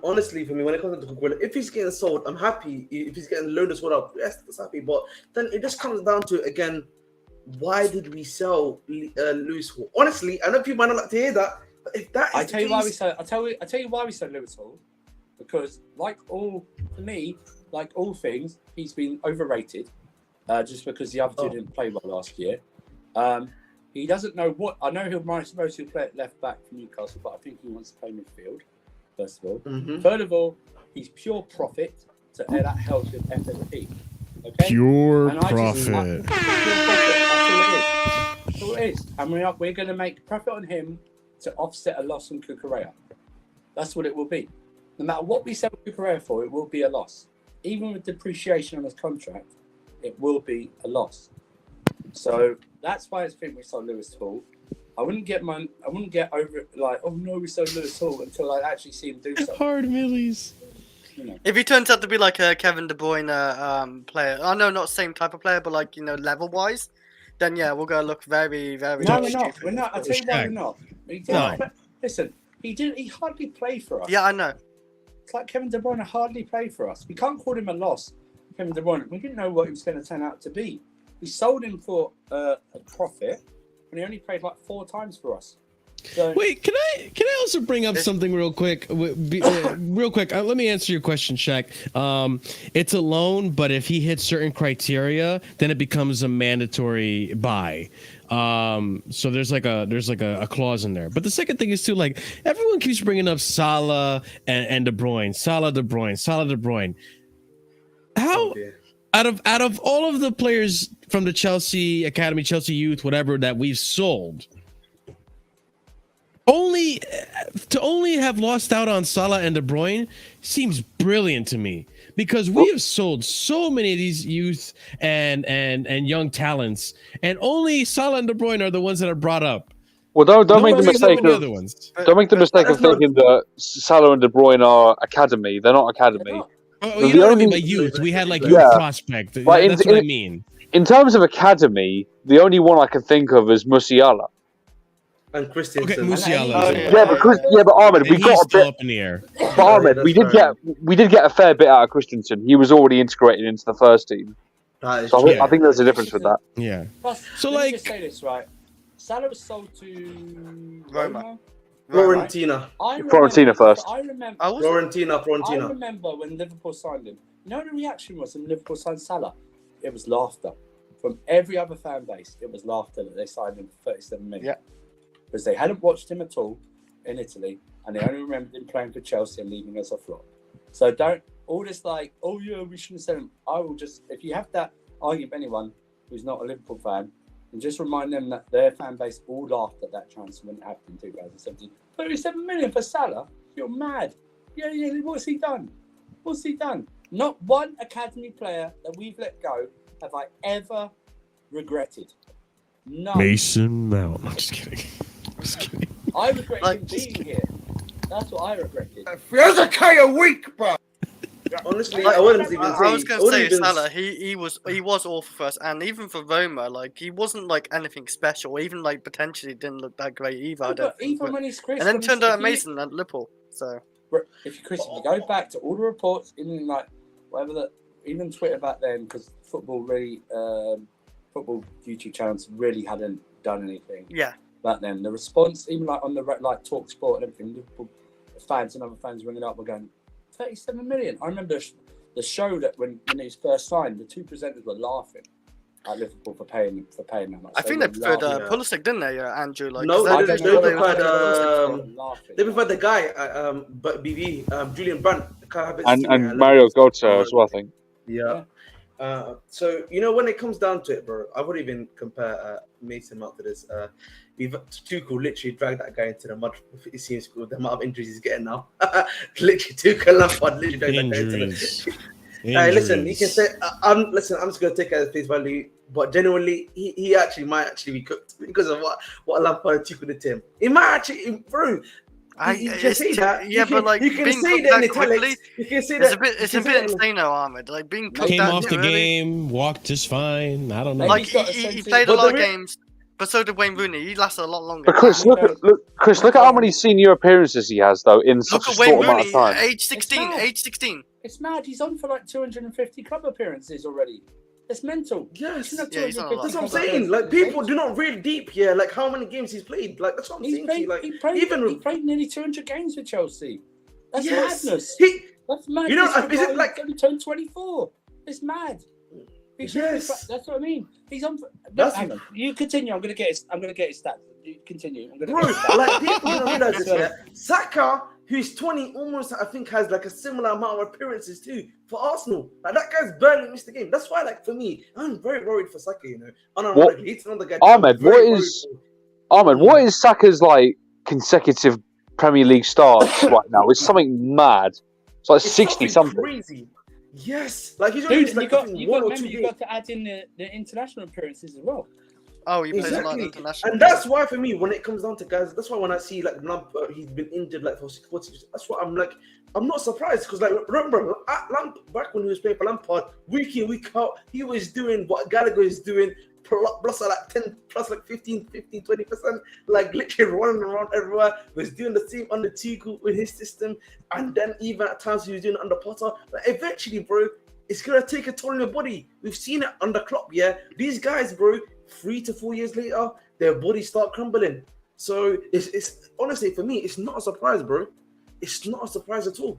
honestly, for me, when it comes to Cucurella, if he's getting sold, I'm happy. If he's getting loaned as well, yes, that's happy. But then it just comes down to, again, why did we sell Lewis Hall? Honestly, I know people might not like to hear that, but if that is I tell you why we sold Lewis Hall, because like all things, he's been overrated. Just because the other two didn't play well last year. He doesn't know what. I know he'll mostly play at left back for Newcastle, but I think he wants to play midfield. First of all, Third of all, he's pure profit. So that helps with FSP. Okay, Pure profit. That's all it is. And we're going to make profit on him to offset a loss on Cucurella. That's what it will be. No matter what we sell Cucurella for, it will be a loss. Even with depreciation on his contract, it will be a loss. So that's why I think we sold Lewis Hall. I wouldn't get over it like, oh no, we sold Lewis Hall until I actually see him do something. Hard millies. If he turns out to be like a Kevin De Bruyne player, I know not same type of player, but like level wise, then yeah, we're gonna look very, very. No, we're not. We're not. I'll tell you why we're not. Listen, he hardly played for us. Yeah, I know. It's like Kevin De Bruyne hardly played for us. We can't call him a loss. Kevin De Bruyne, we didn't know what he was going to turn out to be. We sold him for a profit, and he only played like 4 times for us. So, Wait, can I also bring up something real quick? Real quick, let me answer your question, Shaq. It's a loan, but if he hits certain criteria, then it becomes a mandatory buy. So there's like a clause in there. But the second thing is too, like, everyone keeps bringing up Salah and De Bruyne, Salah De Bruyne. How out of all of the players from the Chelsea Academy, Chelsea Youth, whatever that we've sold, only have lost out on Salah and De Bruyne seems brilliant to me, because we have sold so many of these youth and young talents, and only Salah and De Bruyne are the ones that are brought up. Well, don't make the mistake of other ones. don't make the mistake of thinking that Salah and De Bruyne are academy. They're not academy. Oh, you know what I mean by youth? We had like youth prospect. That's what I mean. In terms of academy, the only one I can think of is Musiala. And Christensen. Okay, Musiala. But Ahmed, we got a bit up in the air. But Ahmed, we did get a fair bit out of Christensen. He was already integrated into the first team. So I think there's a difference with that. Yeah. Plus, So let me like, just say this, right? Salah was sold to Roma. Florentina. Fiorentina first. I remember. Florentina. I remember when Liverpool signed him. You know what the reaction was when Liverpool signed Salah? It was laughter. From every other fan base, it was laughter that they signed him for 37 million. Yeah. Because they hadn't watched him at all in Italy, and they only remembered him playing for Chelsea and leaving as a flop. So don't all this like, oh yeah, we shouldn't sell him. I will just, if you have that argument with anyone who's not a Liverpool fan, and just remind them that their fan base all laughed at that transfer when it happened in 2017. 37 million for Salah? You're mad. Yeah, what's he done? Not one academy player that we've let go have I ever regretted. No. Mason Mount. I'm just kidding. I regret him being here. That's what I regretted. Feels a K a week, bro. Honestly, I wouldn't even say. I was going to say Salah. He was awful for us, and even for Roma, like he wasn't like anything special. Even like potentially didn't look that great either. I don't think. Even when he's Chris, and then turned out amazing at Liverpool. So if you go back to all the reports in like whatever that, even Twitter back then, because football YouTube channels really hadn't done anything. Yeah. Back then, the response, even like on the like Talk Sport and everything, Liverpool fans and other fans ringing up were going, 37 million. I remember the show that when he was first signed, the two presenters were laughing at Liverpool for paying that much. I think they preferred Pulisic, didn't they, Andrew? Like, no, they preferred the guy, but Julian Brandt, and Mario Götze as well, I think. Yeah. So when it comes down to it, bro, I wouldn't even compare Mason Mount to this. Tuchel literally dragged that guy into the mud. It seems cool. The amount of injuries he's getting now. Literally, Tuchel Lampard literally dragged that guy into the. Hey, listen, you can say I'm just gonna take it as face value, but genuinely, he actually might be cooked because of what Lampard and Tuchel did to him. He might actually, bro. You can say that. Yeah, but like you can being say that in italics. You can say that. It's a bit insane, though, Ahmed. Like being came off the game, walked just fine. I don't know. Like he played a lot of games, but so did Wayne Rooney. He lasted a lot longer. But Chris, look at how many senior appearances he has though in such a short amount of time. Age 16. It's mad. He's on for like 250 club appearances already. It's mental. Yes, that's what I'm saying. Like people do not read deep here. Like how many games he's played. Like that's what I'm saying. Like he played nearly 200 games with Chelsea. That's madness. That's mad. Is it like only turned 24? It's mad. Yes, that's what I mean. He's on. Hang on. You continue. I'm gonna get his stats. You continue. Like people don't realize this. Yeah, Saka, who's 20, almost I think has like a similar amount of appearances too for Arsenal. Like that guy's barely missed the game. That's why, like for me, I'm very worried for Saka. Ahmed, what is Saka's like consecutive Premier League starts right now? It's something mad. It's like 60 something. Crazy. Yes, like he's only you got to add in the international appearances as well. Oh, he plays a lot of international. And that's why for me, when it comes down to guys, that's why when I see like Lampard, he's been injured like for 40 years. That's why I'm like, I'm not surprised because like remember back when he was playing for Lampard, week in week out, he was doing what Gallagher is doing. Plus like 10, plus like 15, 20%, like literally running around everywhere. Was doing the same under Tuchel with his system, and then even at times he was doing it under Potter. Like eventually, bro, it's gonna take a toll on your body. We've seen it under Klopp. Yeah, these guys, bro, 3 to 4 years later, their bodies start crumbling. So it's honestly for me, it's not a surprise, bro. It's not a surprise at all.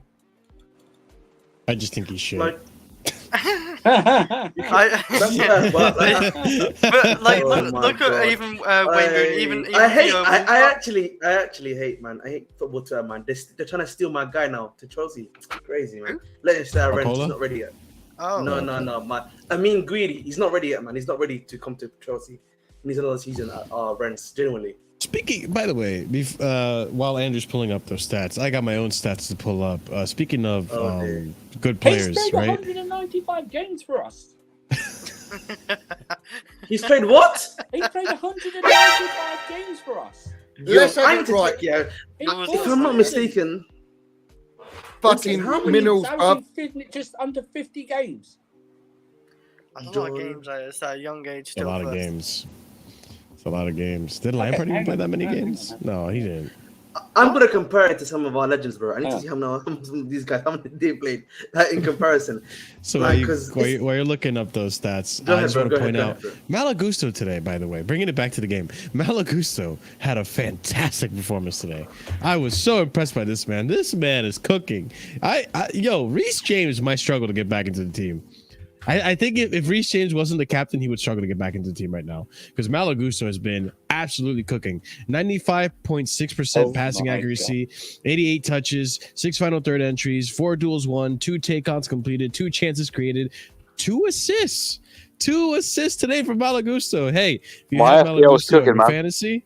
I just think he should. Like, But like, Oh look my at God. even Wayne Rooney, even I hate. Theo I Walcott. actually hate, man. I hate football Twitter, man. They're trying to steal my guy now to Chelsea. It's crazy, man. Let him stay at Rennes. He's not ready yet. Oh No, man. I mean, Greedy. He's not ready yet, man. He's not ready to come to Chelsea. He needs another season at Rennes. Genuinely. Speaking, by the way, while Andrew's pulling up those stats, I got my own stats to pull up. Speaking of good players, He's played right? 195 games for us. He's played what? He's played 195 games for us. Let's I have need it to right. check, yeah. In That was- four If I'm not seasons. mistaken, Fucking How many- minerals, That bruv. was in just under 50 games. That's a lot of games. It's a young age A still. lot of first. games. It's a lot of games. Did Lampard even hang play on, that many hang on, games? hang No, he didn't. I'm gonna compare it to some of our legends, bro. I need Yeah. to see how many these guys how many they played in comparison. So Like, while you're looking up those stats, Go I ahead, just bro, want to go point ahead, out go ahead, Malagusto today, by the way, bringing it back to the game. Malagusto had a fantastic performance today. I was so impressed by this man. This man is cooking. Reece James might struggle to get back into the team. I think if Reece James wasn't the captain, he would struggle to get back into the team right now because Malagusto has been absolutely cooking. 95.6% passing my accuracy, 88 touches, 6 final third entries, 4 duels won, 2 take-ons completed, 2 chances created, 2 assists. 2 assists today from Malagusto. Hey, if you My have FPL was Malagusto in cooking, your man. fantasy,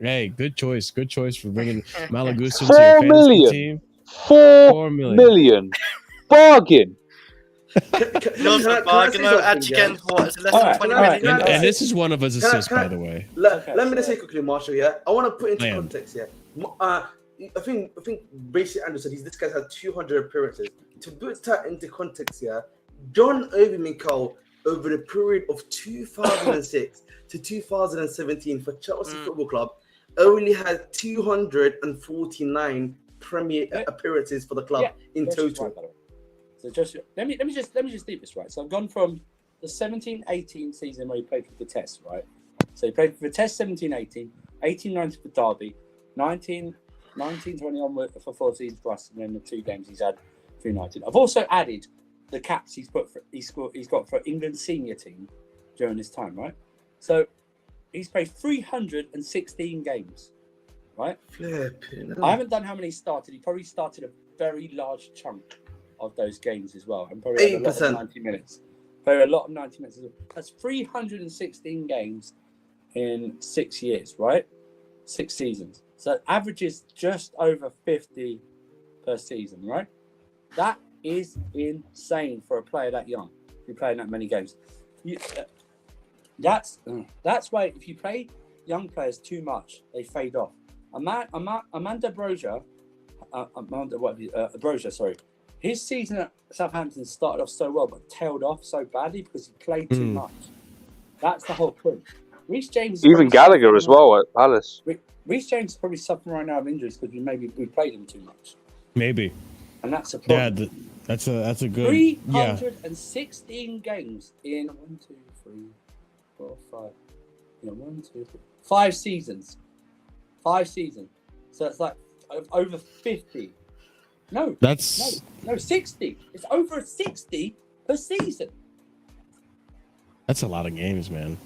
hey, good choice. Good choice for bringing Malagusto to 4 your fantasy million. team. 4 million. million. Bargain. Yours a bargain though. Edge again, what? It's less than Alright, 20 alright. minutes. And this is one of his assists, Can I- by the way. Let me just say quickly, Marshall. Yeah, I want to put into I am. context. Yeah, I think basically Andrew said this guy's had 200 appearances. To put that into context, yeah, John Obi Mikel over the period of 2006 to 2017 for Chelsea Football Club only had 249 Premier appearances for the club in Just total. right, by the way. So just let me just leave this right. So I've gone from the 17-18 season where he played for Vitesse, right? So he played for Vitesse 17-18, 18-19 for Derby, 19-20 on for 4 seasons for us, and then the 2 games he's had for United. I've also added the caps he's got for England's senior team during this time, right? So he's played 316 games, right? Flipping I haven't done how many he started. He probably started a very large chunk of those games as well, and probably had a lot of 8%. 90 minutes. Probably a lot of 90 minutes as well. That's 316 games in 6 years, right? 6 seasons. So it averages just over 50 per season, right? That is insane for a player that young. If you're playing that many games, that's why if you play young players too much, they fade off. Amanda Broja, sorry. His season at Southampton started off so well, but tailed off so badly because he played too much. That's the whole point. Reece James, Even Gallagher as well at Palace. Reece James is probably suffering right now of injuries because we played him too much, Maybe. and that's a Yeah, problem. that's a good. 316 games in 1, 2, 3, 4, 5. 1, 2, 3, 5 seasons. 5 seasons. So it's like over 50. No, 60. It's over 60 per season. That's a lot of games, man.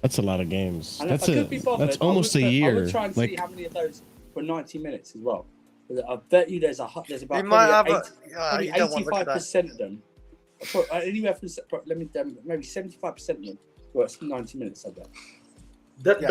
That's a lot of games. And That's if I could be bothered, that's almost a I year. would try and see how many of those were 90 minutes as well. I bet you there's about You might have probably you don't want to look at that. 85% of them. Anywhere from maybe 75% of them were 90 minutes. I bet.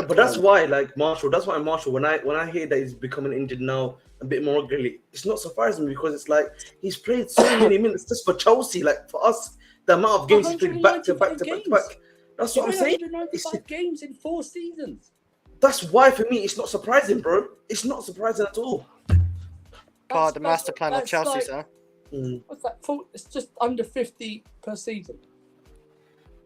But that's why, like Marshall. That's why Marshall. When I hear that he's becoming injured now a bit more regularly, it's not surprising me because it's like he's played so many minutes just for Chelsea. Like for us, the amount of games he's played back to back to back to back. That's what I'm saying. 195 games in 4 seasons. That's why for me it's not surprising, bro. It's not surprising at all. Part of the master plan of that's Chelsea, like- sir. What's that? It's just under 50 per season.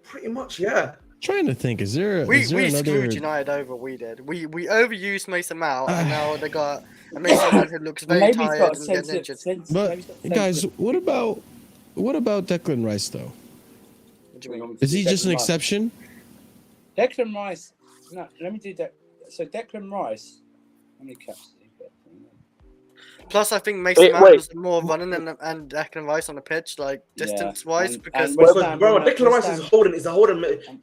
Pretty much, yeah. Trying to think, is there We another? screwed United over. We did. We overused Mason Mount, and now they got a Mason Mount who looks very Maybe he's tired got a and sense getting of injured. But guys, what about Declan Rice though? What do you mean? Is he just an exception? Declan Rice. No, let me do that. So Declan Rice, how many caps did he get? Plus, I think Mason Mount was more running and Declan Rice on the pitch, like distance-wise, because bro, Declan Rice is a holding.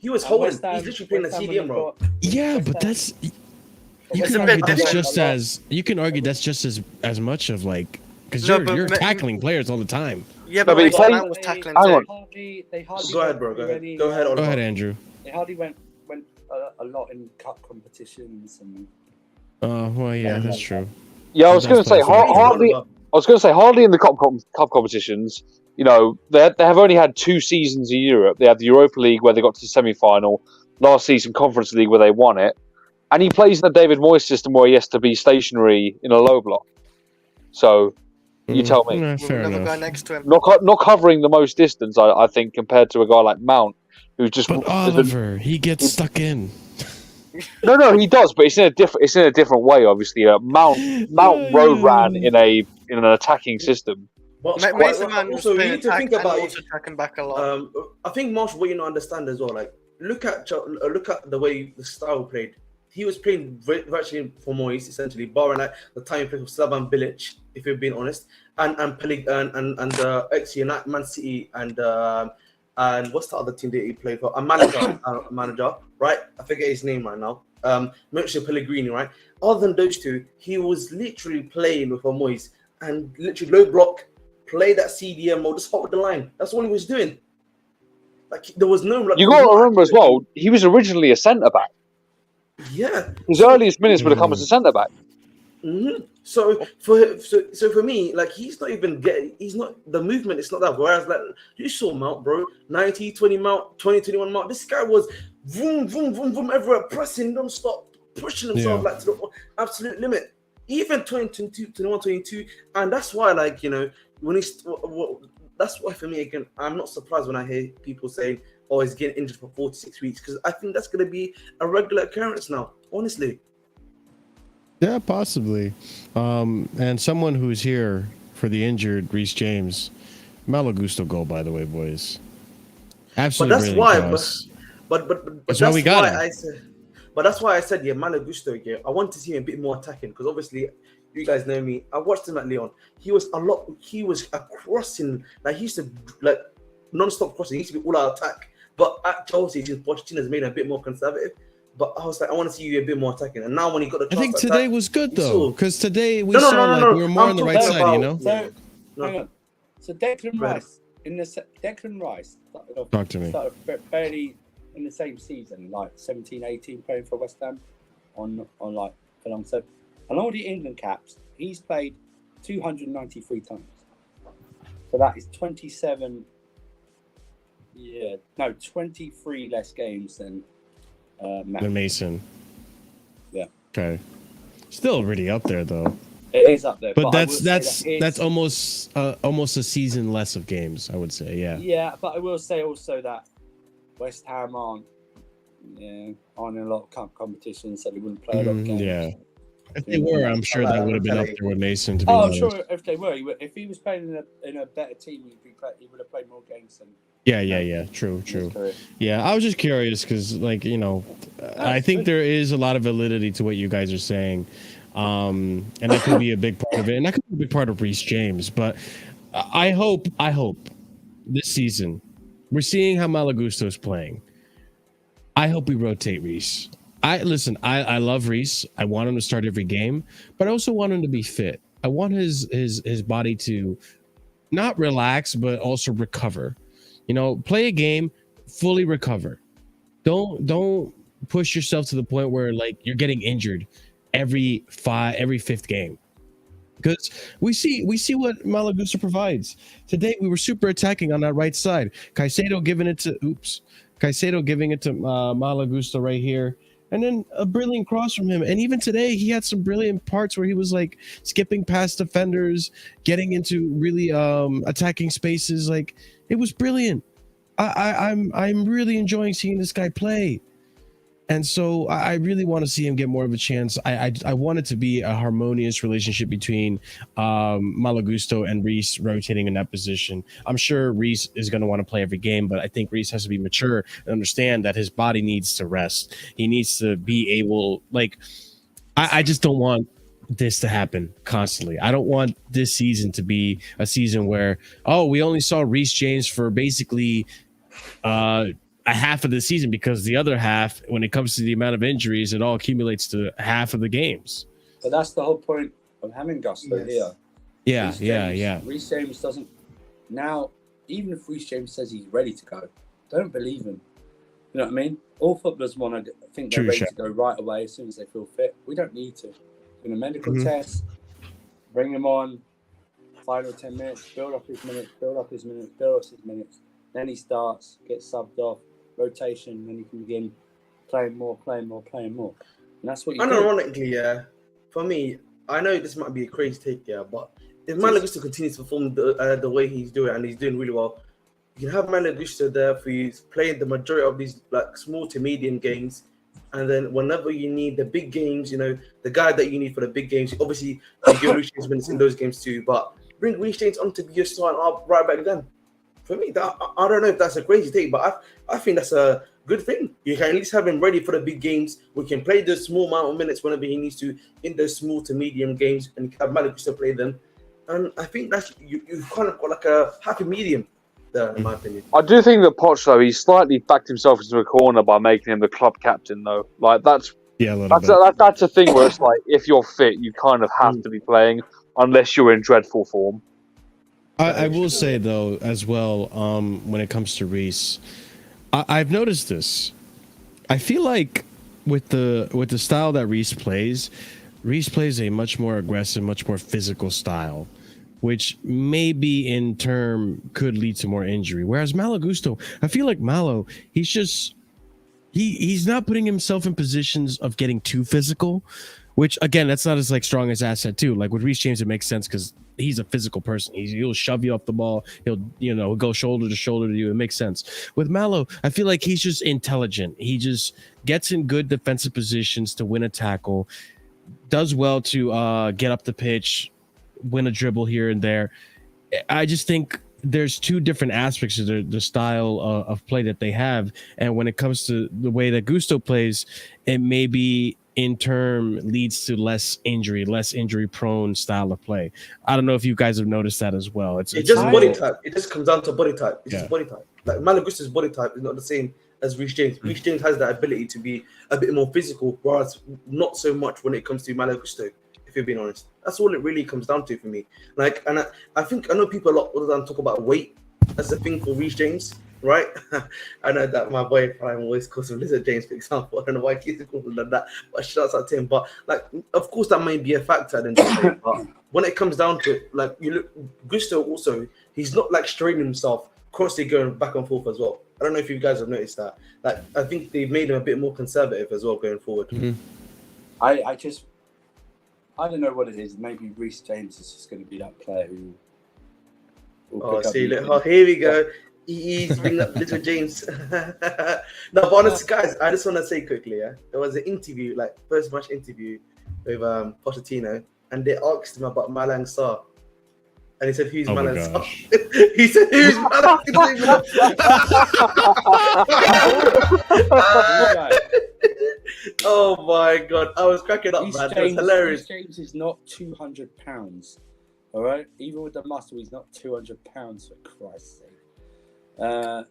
He was holding. He's literally playing a CDM, bro. Yeah, but that's you can argue that's just as much of like because you're tackling players all the time. Yeah, but Mason Mount was tackling too. They hardly go ahead, bro. Go ahead. Go ahead, Andrew. They hardly went a lot in cup competitions and. Well, yeah, that's true. Yeah, I was going to say hardly. I was going to say hardly in the cup competitions. You know, they have only had 2 seasons in Europe. They had the Europa League where they got to the semi-final. Last season, Conference League where they won it. And he plays in the David Moyes system where he has to be stationary in a low block. So, you tell me. Fair enough. Go next to him. Not covering the most distance, I think, compared to a guy like Mount, who's just. But Oliver, he gets stuck in. No, he does, but it's in a different way. Obviously, Mount road ran in an attacking system. Mason Mount also, you need to think about it. Attacking back a lot. I think Marshall, what you don't understand as well, like look at the way the style played. He was playing virtually for Moyes, essentially, barring like the time he played with Slavan Bilic, if you're being honest, and actually Man City and what's the other team that he played for? A manager, right? I forget his name right now. Mauricio Pellegrini, right? Other than those two, he was literally playing with a Moyes and literally low block, play that CDM or just hold the line. That's all he was doing. Like there was no. Like, you got to remember as well, he was originally a centre back. Yeah, his earliest minutes would have come as a centre back. Mm-hmm. So for me, like he's not even getting. He's not the movement. It's not that. Whereas like you saw Mount, bro, 90, 20 Mount, 20, 21 Mount. This guy was vroom, vroom, vroom, vroom everywhere, pressing non-stop, pushing himself like to the absolute limit. Even 2022, 21, 22, and that's why, like you know, when he's that's why for me again, I'm not surprised when I hear people saying, "Oh, he's getting injured for 46 weeks," because I think that's going to be a regular occurrence now. Honestly. Yeah, possibly. And someone who's here for the injured Reece James, Malagusto goal, by the way, boys. Absolutely. But that's why. But that's why we got him. That's why I said, yeah, Malagusto. Yeah, I want to see him a bit more attacking because obviously, you guys know me. I watched him at Lyon. He was a crossing. Like he used to like non-stop crossing. He used to be all out attack. But at Chelsea, Pochettino's made him a bit more conservative. But I was like, I want to see you a bit more attacking. And now when he got the chance, I think today was good though, because today we saw we were more on the right side, you know. So hang on. So Declan Rice Talk to me. Started barely in the same season, like 17-18, playing for West Ham on like alongside all the England caps. He's played 293 times. So that is 23 less games than Mason. Yeah. Okay. Still really up there though. It is up there. But that's almost a season less of games, I would say. Yeah. Yeah, but I will say also that West Ham aren't in a lot of cup competitions, so they wouldn't play a lot of games. Yeah. If they were, I'm sure that would have been up there with Mason. To be honest. I'm sure if they were, if he was playing in a better team, he would have played more games than. Yeah. True. Yeah, I was just curious because, like, you know, I think there is a lot of validity to what you guys are saying, and that could be a big part of it, and that could be a big part of Reece James. But I hope this season we're seeing how Malagusto is playing. I hope we rotate Reece. I love Reece. I want him to start every game, but I also want him to be fit. I want his body to not relax, but also recover. You know, play a game, fully recover. Don't push yourself to the point where like you're getting injured every fifth game. Because we see what Malagusto provides. Today we were super attacking on that right side. Caicedo giving it to Malagusto right here. And then a brilliant cross from him. And even today, he had some brilliant parts where he was like skipping past defenders, getting into really attacking spaces. Like it was brilliant. I'm really enjoying seeing this guy play. And so I really want to see him get more of a chance. I want it to be a harmonious relationship between Malo Gusto and Reece rotating in that position. I'm sure Reece is going to want to play every game, but I think Reece has to be mature and understand that his body needs to rest. He needs to be able, like, I just don't want this to happen constantly. I don't want this season to be a season where, oh, we only saw Reece James for basically a half of the season, because the other half, when it comes to the amount of injuries, it all accumulates to half of the games. But that's the whole point of having Gusto here. Yeah. Reece James doesn't now. Even if Reece James says he's ready to go, don't believe him. You know what I mean? All footballers want to think they're ready to go right away as soon as they feel fit. We don't need to. In a medical test, bring him on. Final 10 minutes, build up his minutes. Then he starts, gets subbed off. Rotation, then you can begin playing more. And that's what you do. Ironically, for me, I know this might be a crazy take, but if Malo Gusto continues to perform the way he's doing, and he's doing really well, you can have Malo Gusto there for you playing the majority of these like small to medium games, and then whenever you need the big games, you know, the guy that you need for the big games, obviously you give Reece James minutes in those games too, but bring Reece James on to be your starting up right back then. For me, I don't know if that's a crazy take, but I think that's a good thing. You can at least have him ready for the big games. We can play the small amount of minutes whenever he needs to in those small to medium games, and you can have Malo Gusto play them. And I think that's you've kind of got like a happy medium there, in my opinion. I do think that Poch, though, he slightly backed himself into a corner by making him the club captain, though. Like that's a thing where it's like, if you're fit, you kind of have to be playing unless you're in dreadful form. I will say, though, as well, when it comes to Reece, I've noticed this. I feel like with the style that Reece plays a much more aggressive, much more physical style, which maybe in turn could lead to more injury. Whereas Malo Gusto, I feel like Malo, he's not putting himself in positions of getting too physical, which again, that's not as like strong as asset too. Like with Reece James, it makes sense because he's a physical person. He'll shove you off the ball. He'll go shoulder to shoulder to you. It makes sense. With Malo, I feel like he's just intelligent. He just gets in good defensive positions to win a tackle, does well to get up the pitch, win a dribble here and there. I just think there's two different aspects of the style of play that they have. And when it comes to the way that Gusto plays, it maybe in turn leads to less injury prone style of play. I don't know if you guys have noticed that as well. It's just body type. It just comes down to body type. It's just body type. Like Malo Gusto's body type is not the same as Reece James. Reece James has that ability to be a bit more physical, whereas not so much when it comes to Malo Gusto, if you're being honest. That's all it really comes down to for me. Like, and I think I know people a lot all the time talk about weight as a thing for Reece James, right? I know that my boy Prime always calls him Lizard James, for example. I don't know why he keeps calling him that, but shouts out to him. But like, of course, that may be a factor. But when it comes down to it, like you look, Gusto also, he's not like straining himself, constantly going back and forth as well. I don't know if you guys have noticed that. Like, I think they've made him a bit more conservative as well going forward. I don't know what it is. Maybe Reece James is just going to be that player who. Here we go. He's bringing up little James. No, but honestly, guys, I just want to say quickly, there was an interview, like first match interview with Pochettino, and they asked him about Malang Sarr. And he said, who's Malang Sarr? He said, who's Malang Sarr? Oh my god, I was cracking up, man. It was hilarious. Reece James is not £200. All right, even with the muscle, he's not £200 for Christ's sake. Oh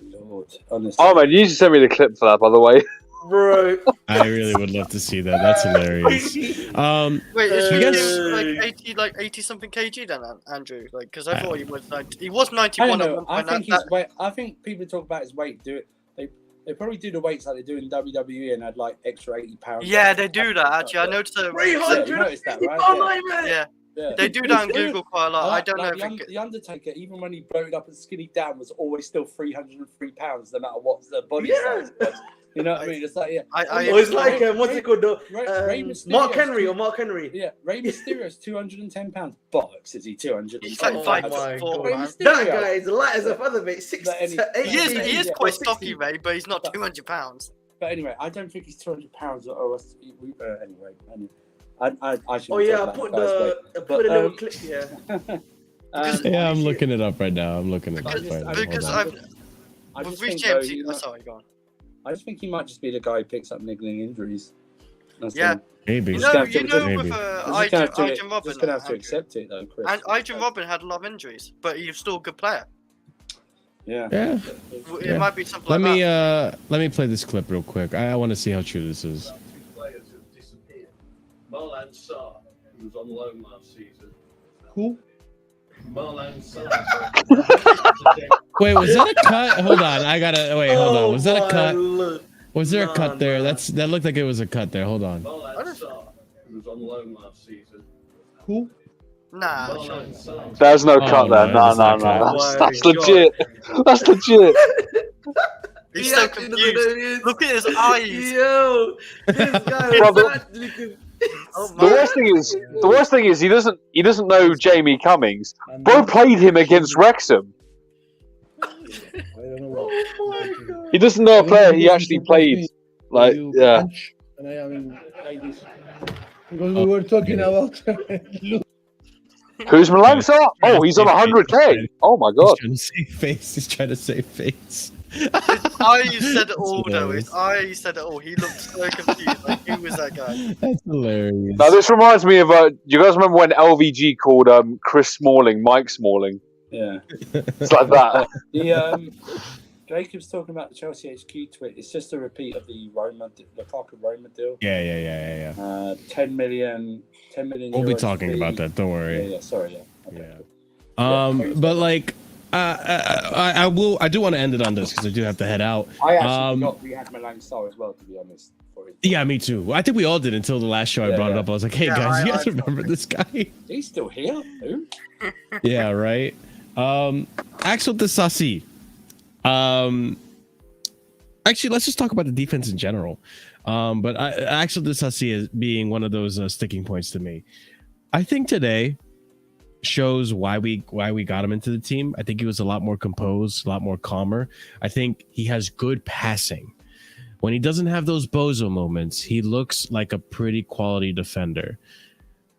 Lord, honestly. Oh man, you need to send me the clip for that, by the way. Bro, I really would love to see that. That's hilarious. Wait, is he like 80 something kg then, Andrew? Like, because I thought he was 91. I think people talk about his weight. They probably do the weights like they do in WWE and add like extra 80 pounds. Yeah, they do that actually. I noticed that. 300. You noticed that, right? Yeah. They do that on Google quite a lot. I don't know if the Undertaker, even when he bloated up and skinny down, was always still 303 pounds, no matter what the body size was. You know what I mean? It's like, it's like what's it called? Mark Henry. Yeah, Rey Mysterio's 210 pounds. Bollocks, is he 200? He's like 5'4", man. That guy is light as a feather, mate. 6 to 8. He is quite stocky, mate, but he's not 200 pounds. But anyway, I don't think he's £200 or anyway. I should. Oh yeah, I put a little clip here. Yeah, I'm looking it up right now. I'm looking it up right now. Because I just with Reece think, James, though, sorry, go on. I just think he might just be the guy who picks up niggling injuries. That's Yeah. all. Maybe. You Just know, gonna with have to- Arjen Robben. Just gonna have to accept it though, Chris. And Arjen Robben had a lot of injuries, but he was still a good player. Yeah. Yeah. It Yeah. might be something Let like me that. let me play this clip real quick. I want to see how true this is. Players have disappeared. Marlan Sarr, who was on loan last season. Who? Marlan Sarr. Wait, was that a cut? Hold on, I gotta wait. Hold on, was that a cut? Look. Was there a No, cut there? no. That looked like it was a cut there. Hold on. Marlan Sarr, who was on loan last season. Who? Nah. Marlan Sarr. There's no Oh, cut there. no, No, there's no, no no. cut. That's My legit. That's legit. He's He so actually doesn't know confused. who he is. Look at his eyes. Yo, this guy Brother. is actually confused. Oh The my. worst thing is he doesn't know Jamie Cummings. Bro played him against Wrexham. I don't know what. Oh my god. He doesn't know a player he actually played. Like, yeah. And I am like this. Because we were talking about Who's Malangsa? Oh, he's on 100k. Oh my god. He's trying to save face. He's trying to save face. His eyes said it all, That's though. His eyes said it all. He looked so confused. Like, who was that guy? That's hilarious. Now this reminds me of you guys remember when LVG called Chris Smalling Mike Smalling? Yeah. It's like that. The Jacob's talking about the Chelsea HQ tweet. It's just a repeat of the Lukaku Roma deal. Yeah. 10 million. We'll be talking about that. Don't worry. Yeah. Sorry. Yeah. Okay. Yeah. But like, I do want to end it on this because I do have to head out. I actually forgot we had Malang Sarr as well, to be honest. Yeah, me too. I think we all did until the last show. I brought it up. I was like, hey guys, you guys remember this guy? He's still here. Who? Yeah, right. Axel Disasi. Actually, let's just talk about the defense in general. But Axel Disasi is being one of those sticking points to me. I think today shows why we got him into the team. I think he was a lot more composed, a lot more calmer. I think he has good passing. When he doesn't have those bozo moments, he looks like a pretty quality defender.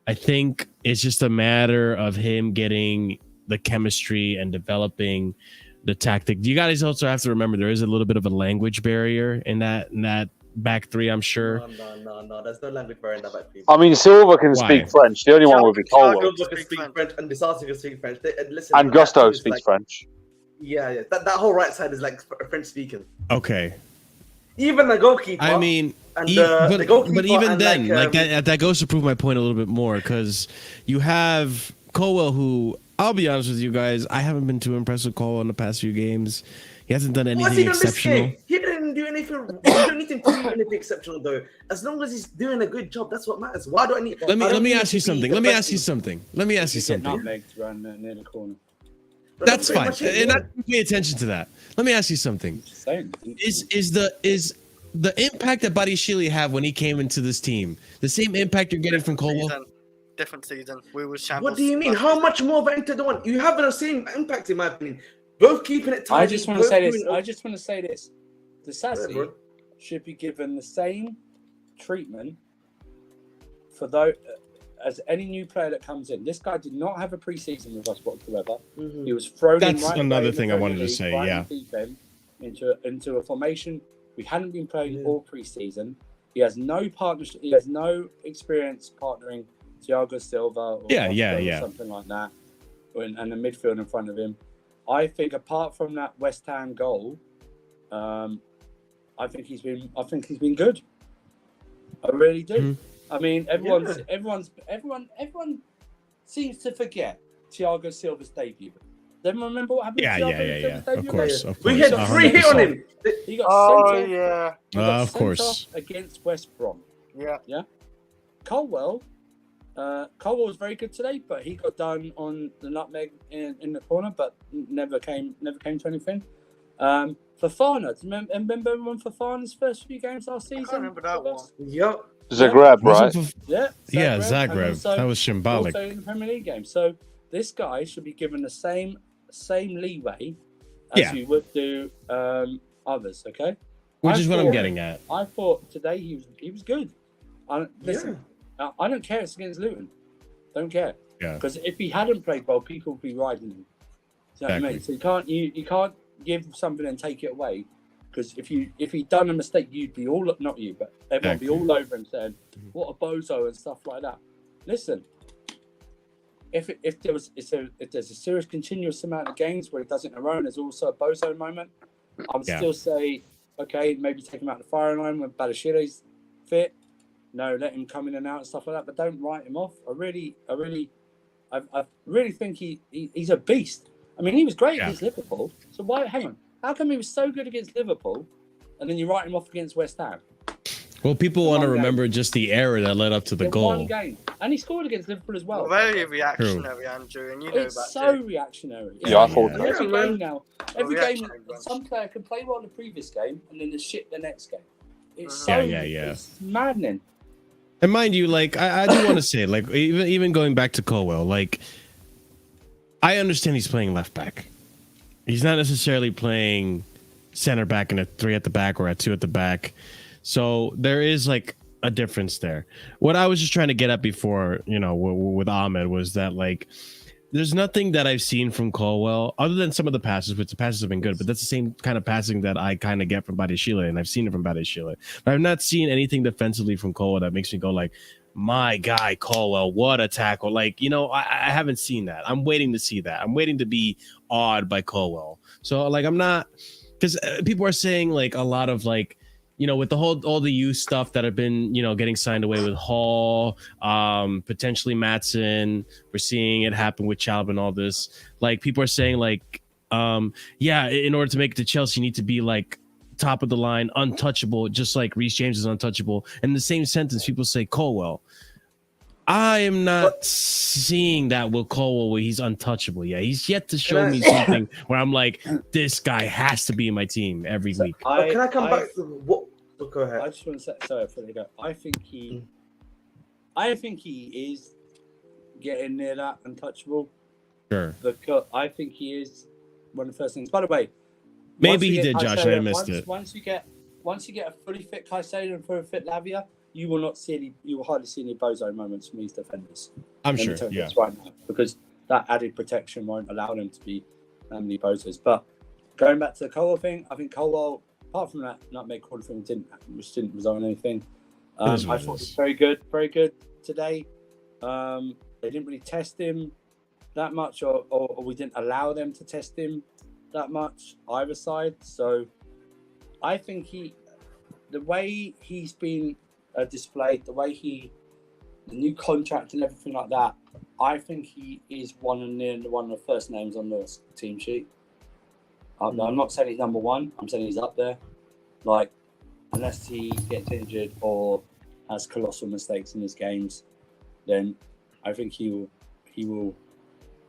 I think it's just a matter of him getting the chemistry and developing the tactic. You guys also have to remember there is a little bit of a language barrier in that back three, I'm sure. No. There's no language barrier in that back three. I mean, Silva can speak French. The only one would be Colwill. Silva can speak French, and Disasi can speak French. Listen, And Gusto speaks French. Yeah. That whole right side is like French speaking. Okay. Even the goalkeeper. I mean, and but even and then, that goes to prove my point a little bit more because you have Colwill, who I'll be honest with you guys, I haven't been too impressed with Colwill in the past few games. He hasn't done anything exceptional. He didn't do anything. He don't need to do anything exceptional though. As long as he's doing a good job, that's what matters. Why do I need? Let me ask you something. Let me ask you something. Nutmegged around near the corner. That's fine. And I pay attention to that. Let me ask you something. Is the impact that Badiashile had when he came into this team the same impact you're getting from Colwill? Different season. We were shambles. What do you mean? How much more of an impact do you want? You have the same impact in my opinion. Both keeping it tight. I just want to say this. The Sassy should be given the same treatment for those as any new player that comes in. This guy did not have a pre-season with us whatsoever. Mm-hmm. He was thrown. That's in another thing I wanted to say. Yeah. Into a formation we hadn't been playing all pre-season. He has no partnership. He has no experience partnering Thiago Silva or something like that, and the midfield in front of him. I think apart from that West Ham goal, I think he's been good. I really do. Mm-hmm. I mean, everyone seems to forget Thiago Silva's debut. Then remember what happened? Yeah. Of course. We had 3 hit on him. He got sent off. Of course. Against West Brom. Yeah. Colwill was very good today, but he got done on the nutmeg in the corner, but never came to anything. Fofana, remember when Fofana's first few games last season? I remember that one. Yep. Zagreb, right? Yeah, Zagreb. That was symbolic. Also in the Premier League game. So this guy should be given the same leeway as you would do others. Okay. Which I is what I'm thought- getting at. I thought today he was good. Listen, I don't care it's against Luton. Don't care. Yeah. Because if he hadn't played well, people would be riding him. You know what I mean? So you can't give something and take it away. Because if he'd done a mistake, you'd be all not you, but everyone would be all over him saying, "What a bozo" and stuff like that. Listen, if there's a serious continuous amount of games where he does it in a row and there's also a bozo moment, I would still say, okay, maybe take him out the firing line when Badashire's fit. No, let him come in and out and stuff like that, but don't write him off. I really think he's a beast. I mean, he was great against Liverpool. So hang on, how come he was so good against Liverpool, and then you write him off against West Ham? Well, people want to remember just the error that led up to the goal. One game, and he scored against Liverpool as well. Very reactionary, Andrew, and you know It's that so too. reactionary. Yeah, I thought Every game now, every game, reactionary bunch. some player can play well in the previous game, and then the shit the next game. It's so it's maddening. And mind you, like I do want to say, like even going back to Colwill, like I understand he's playing left back. He's not necessarily playing center back in a 3 at the back or a 2 at the back. So there is like a difference there. What I was just trying to get at before, you know, with Ahmed was that like there's nothing that I've seen from Colwill other than some of the passes, which the passes have been good, but that's the same kind of passing that I kind of get from Badashile, and I've seen it from Badashile. But I've not seen anything defensively from Colwill that makes me go like, my guy Colwill, what a tackle. Like, you know, I haven't seen that. I'm waiting to see that. I'm waiting to be awed by Colwill. So like I'm not, because people are saying like a lot of like, you know, with the all the youth stuff that have been, you know, getting signed away with Hall, potentially Maatson. We're seeing it happen with Chalb and all this. Like people are saying like, in order to make it to Chelsea, you need to be like top of the line, untouchable, just like Reece James is untouchable. And in the same sentence, people say Colwill. I am not seeing that with Colwill where he's untouchable. Yeah, he's yet to show me something where I'm like, this guy has to be in my team every week. Can I come back to what? Go ahead. I just want to say, sorry, before they go. I think he is getting near that untouchable. Sure. Because I think he is one of the first things. By the way, maybe he did, Josh. I missed it. Once you get a fully fit Caicedo and fully fit Lavia, you will hardly see any bozo moments from these defenders. I'm sure. Yeah. Right now, because that added protection won't allow them to be many bozos. But going back to the Colwill thing, I think Colwill, apart from that nutmeg corner thing, which didn't result in anything. I thought it was very good today. They didn't really test him that much, or we didn't allow them to test him that much either side. So I think the way he's been displayed, the new contract and everything like that, I think he is one of the first names on the team sheet. I'm not saying he's number one. I'm saying he's up there. Like, unless he gets injured or has colossal mistakes in his games, then I think he will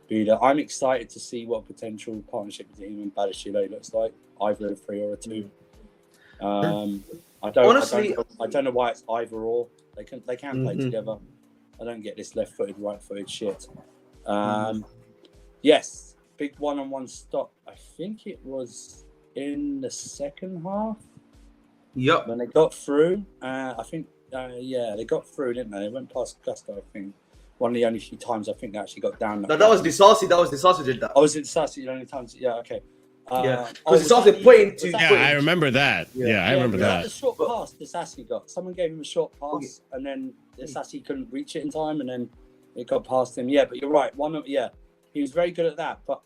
be there. I'm excited to see what potential partnership between him and Badashile looks like, either a 3 or a 2. I don't know why it's either or. They can play together. I don't get this left-footed, right-footed shit. Yes, big one-on-one stop. I think it was in the second half. Yep. When they got through, I think, they got through, didn't they? They went past Gusto, I think. One of the only few times I think they actually got down. No, that was Disasi. That was Disasi did that. Oh, was it Disasi the only times? Yeah, okay. Because Disasi pointing to. Yeah, I remember that. Yeah, I remember that. The short pass Disasi got. Someone gave him a short pass, and then Disasi couldn't reach it in time, and then it got past him. Yeah, but you're right. He was very good at that. But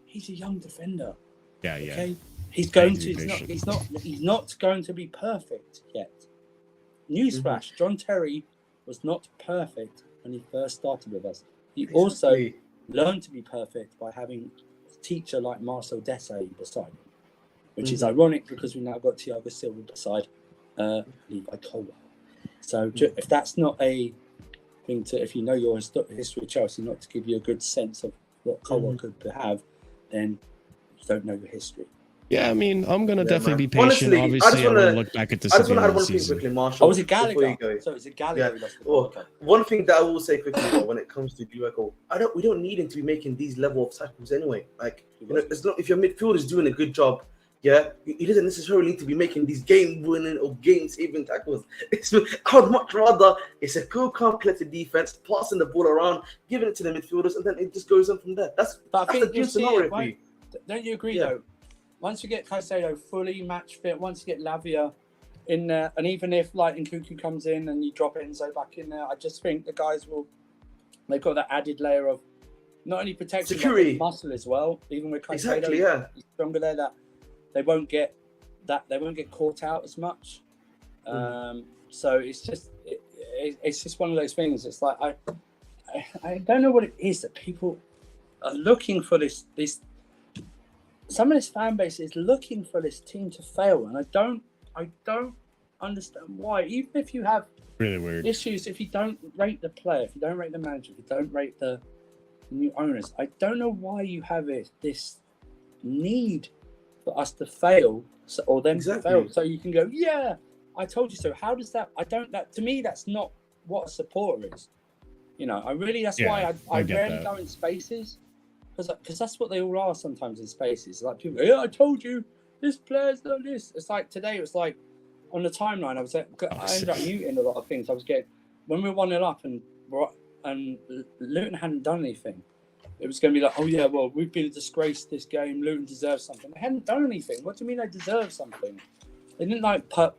he's a young defender. Yeah, yeah. Okay? He's going to. He's not going to be perfect yet. Newsflash: John Terry was not perfect when he first started with us. He also learned to be perfect by having a teacher like Marshalldbdx beside him, which is ironic because we now got Thiago Silva beside Levi Colwill. So if that's not a thing to, if you know your history of Chelsea, not to give you a good sense of what Colwill could have, then you don't know your history. Yeah, I mean, I'm gonna definitely be patient. Honestly, obviously, I'm gonna look back at this. I just want to add one thing thing quickly, Marshall. Oh, was it Gallagher? So it's a Gallagher. Yeah. One thing that I will say quickly when it comes to Levi Colwill, we don't need him to be making these level of tackles anyway. Like, it's not, if your midfield is doing a good job, Yeah, he doesn't necessarily need to be making these game-winning or game-saving tackles. I would much rather it's a cool, calm, collected defense, passing the ball around, giving it to the midfielders, and then it just goes on from there. That's the dream scenario for you. Don't you agree though? Once you get Caicedo fully match fit, once you get Lavia in there, and even if like Nkunku comes in and you drop Enzo back in there, I just think the guys they've got that added layer of not only protection, security, but muscle as well. Even with Caicedo, exactly, yeah, he's stronger there. That they won't get caught out as much. So it's just one of those things. It's like I don't know what it is that people are looking for this. Some of this fan base is looking for this team to fail, and I don't understand why. Even if you have really weird issues, if you don't rate the player, if you don't rate the manager, if you don't rate the new owners, I don't know why you have this need for us to fail, or them to fail, so you can go, yeah, I told you so. How does that? To me, that's not what a supporter is. You know, that's why I rarely go in spaces. Because that's what they all are sometimes in spaces. Like people, I told you this player's done this. It's like today. It was like on the timeline. I ended up muting a lot of things. I was getting when we were 1-0 up and Luton hadn't done anything. It was going to be like, oh yeah, well we've been a disgrace this game. Luton deserves something. They hadn't done anything. What do you mean they deserve something? They didn't like pelt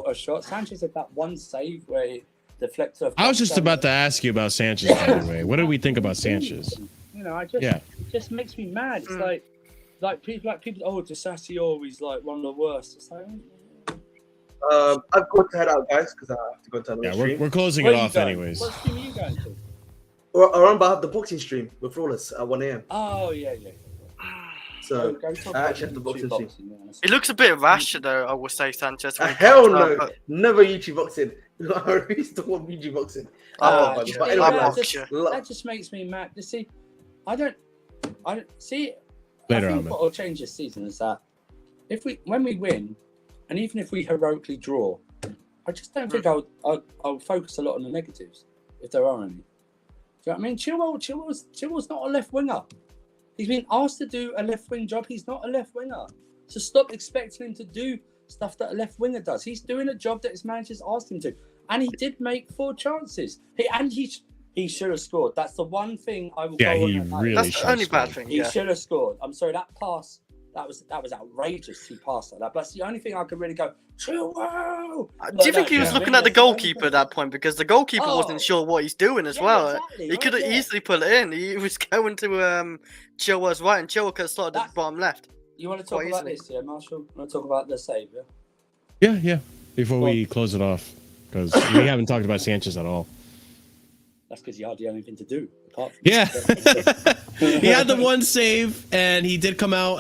a shot. Sanchez had that one save where he deflected. I was just about to ask you about Sanchez. By the way, what do we think about Sanchez? You know, it just makes me mad. It's like people, oh, Disassi always like one of the worst. It's like, I've got to head out, guys, because I have to go to another stream. We're closing it off anyways. What stream are you going to? I remember I have the boxing stream with Flawless at 1 a.m. Oh yeah. So I actually have the boxing stream. It looks a bit rash, though. I would say Sanchez. Hell no, never YouTube boxing. I used to want YouTube boxing. That just makes me mad. You see, I don't see. I think what will change this season is that when we win, and even if we heroically draw, I just don't think I'll focus a lot on the negatives, if there are any. Do you know what I mean? Chilwell's not a left winger. He's been asked to do a left wing job. He's not a left winger. So stop expecting him to do stuff that a left winger does. He's doing a job that his managers asked him to, and he did make 4 chances. He should have scored. That's the one thing I will go on. Really that's the only bad thing. He should have scored. I'm sorry, that pass, that was outrageous. He passed like that. But that's the only thing I could really go, Chilwell! Do you think he was looking at the goalkeeper at that point? Because the goalkeeper wasn't sure what he's doing as well. Exactly. He could have easily put it in. He was going to Chilwell's right, and Chilwell could have started at the bottom left. You want to talk about this, yeah, Marshall? You want to talk about the save, Yeah. Before we close it off, because we haven't talked about Sanchez at all. That's because you hardly have anything to do. Apart from he had the one save, and he did come out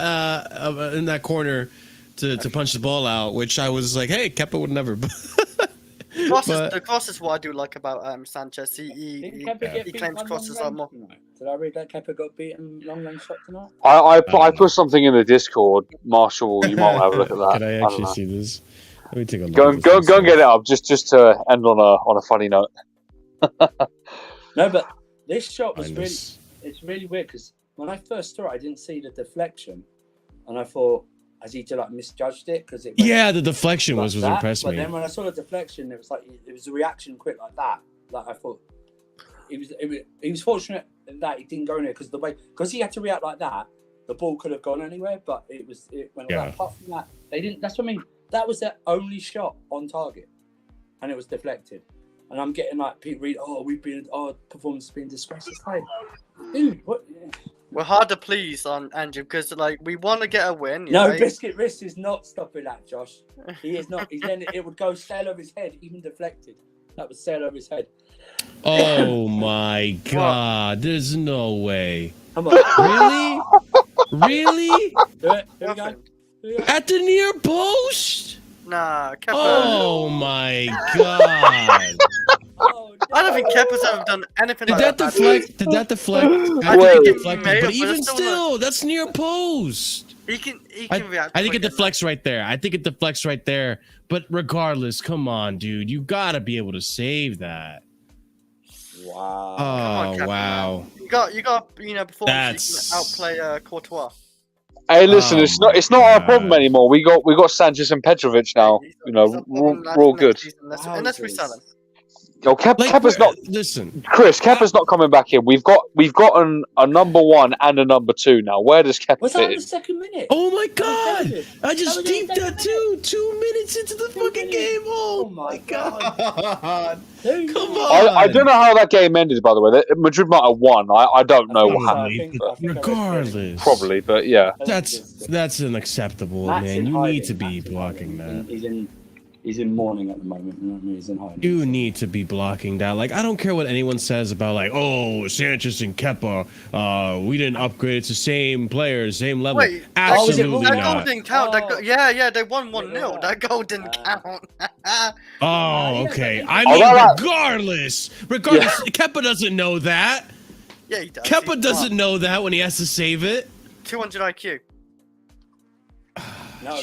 in that corner to punch the ball out, which I was like, hey, Kepa would never. The crosses what I do like about Sanchez. He claims crosses are more. Did I read that Kepa got beaten long range shot tonight? I put something in the Discord, Marshall. You might have a look at that. Can I actually see this? Let me take a look. Go and get it up, just to end on a funny note. No, but this shot was it's really weird because when I first saw it, I didn't see the deflection, and I thought, has he misjudged it? Because the deflection was impressed me. But then when I saw the deflection, it was like it was a reaction quick like that. Like I thought, he was fortunate that he didn't go in there because he had to react like that. The ball could have gone anywhere, but it went like that. Apart from that, they didn't. That's what I mean. That was their only shot on target, and it was deflected. And I'm getting like people read, performance has been disgraced. It's like, dude, what? We're hard to please on Andrew because we want to get a win. No, Biscuit Wrist is not stopping that, Josh. He is not. It would go sail over his head, even deflected. That would sail over his head. Oh my God! There's no way. Come on. Really? Do it. Here we go. At the near post? Nah, Kepa. Oh my God! I don't think Kepa's ever done anything like that. Did that deflect? I think it deflected, but even still, that's near post. He can react. I think it deflects right there. But regardless, come on, dude, you gotta be able to save that. Wow. Oh, Kepa, wow. Man. You got before you can outplay Courtois. Hey, listen, it's not our problem anymore. We got Sanchez and Petrovic now. You know, we're all good. Unless we sell him. Yo, Kepa's not. Listen, Chris, Kepa's not coming back in. We've got a number 1 and a number 2 now. Where does Kepa Was fit that in? the second minute? oh my god, I just was deeped the that second too. 2 minutes into the fucking game. Oh my god. Dude. Come on. I don't know how that game ended, by the way. Madrid might have won. I don't know what Probably, happened. but regardless, Probably, but yeah. that's unacceptable, Matt's man. in You hiding. need to be Matt's in blocking hiding. that. He's in mourning at the moment. You know what I mean? He's in hiding. You need to be blocking that. Like, I don't care what anyone says about, like, oh, Sanchez and Kepa, we didn't upgrade to same players, same level. Wait, absolutely that not. goal didn't count. Yeah, they won 1-0. That goal didn't count. Oh, okay. I Oh, mean, that- regardless, Kepa doesn't know that. Yeah, he does. Kepa He's doesn't smart. know that when he has to save it. 200 IQ. No,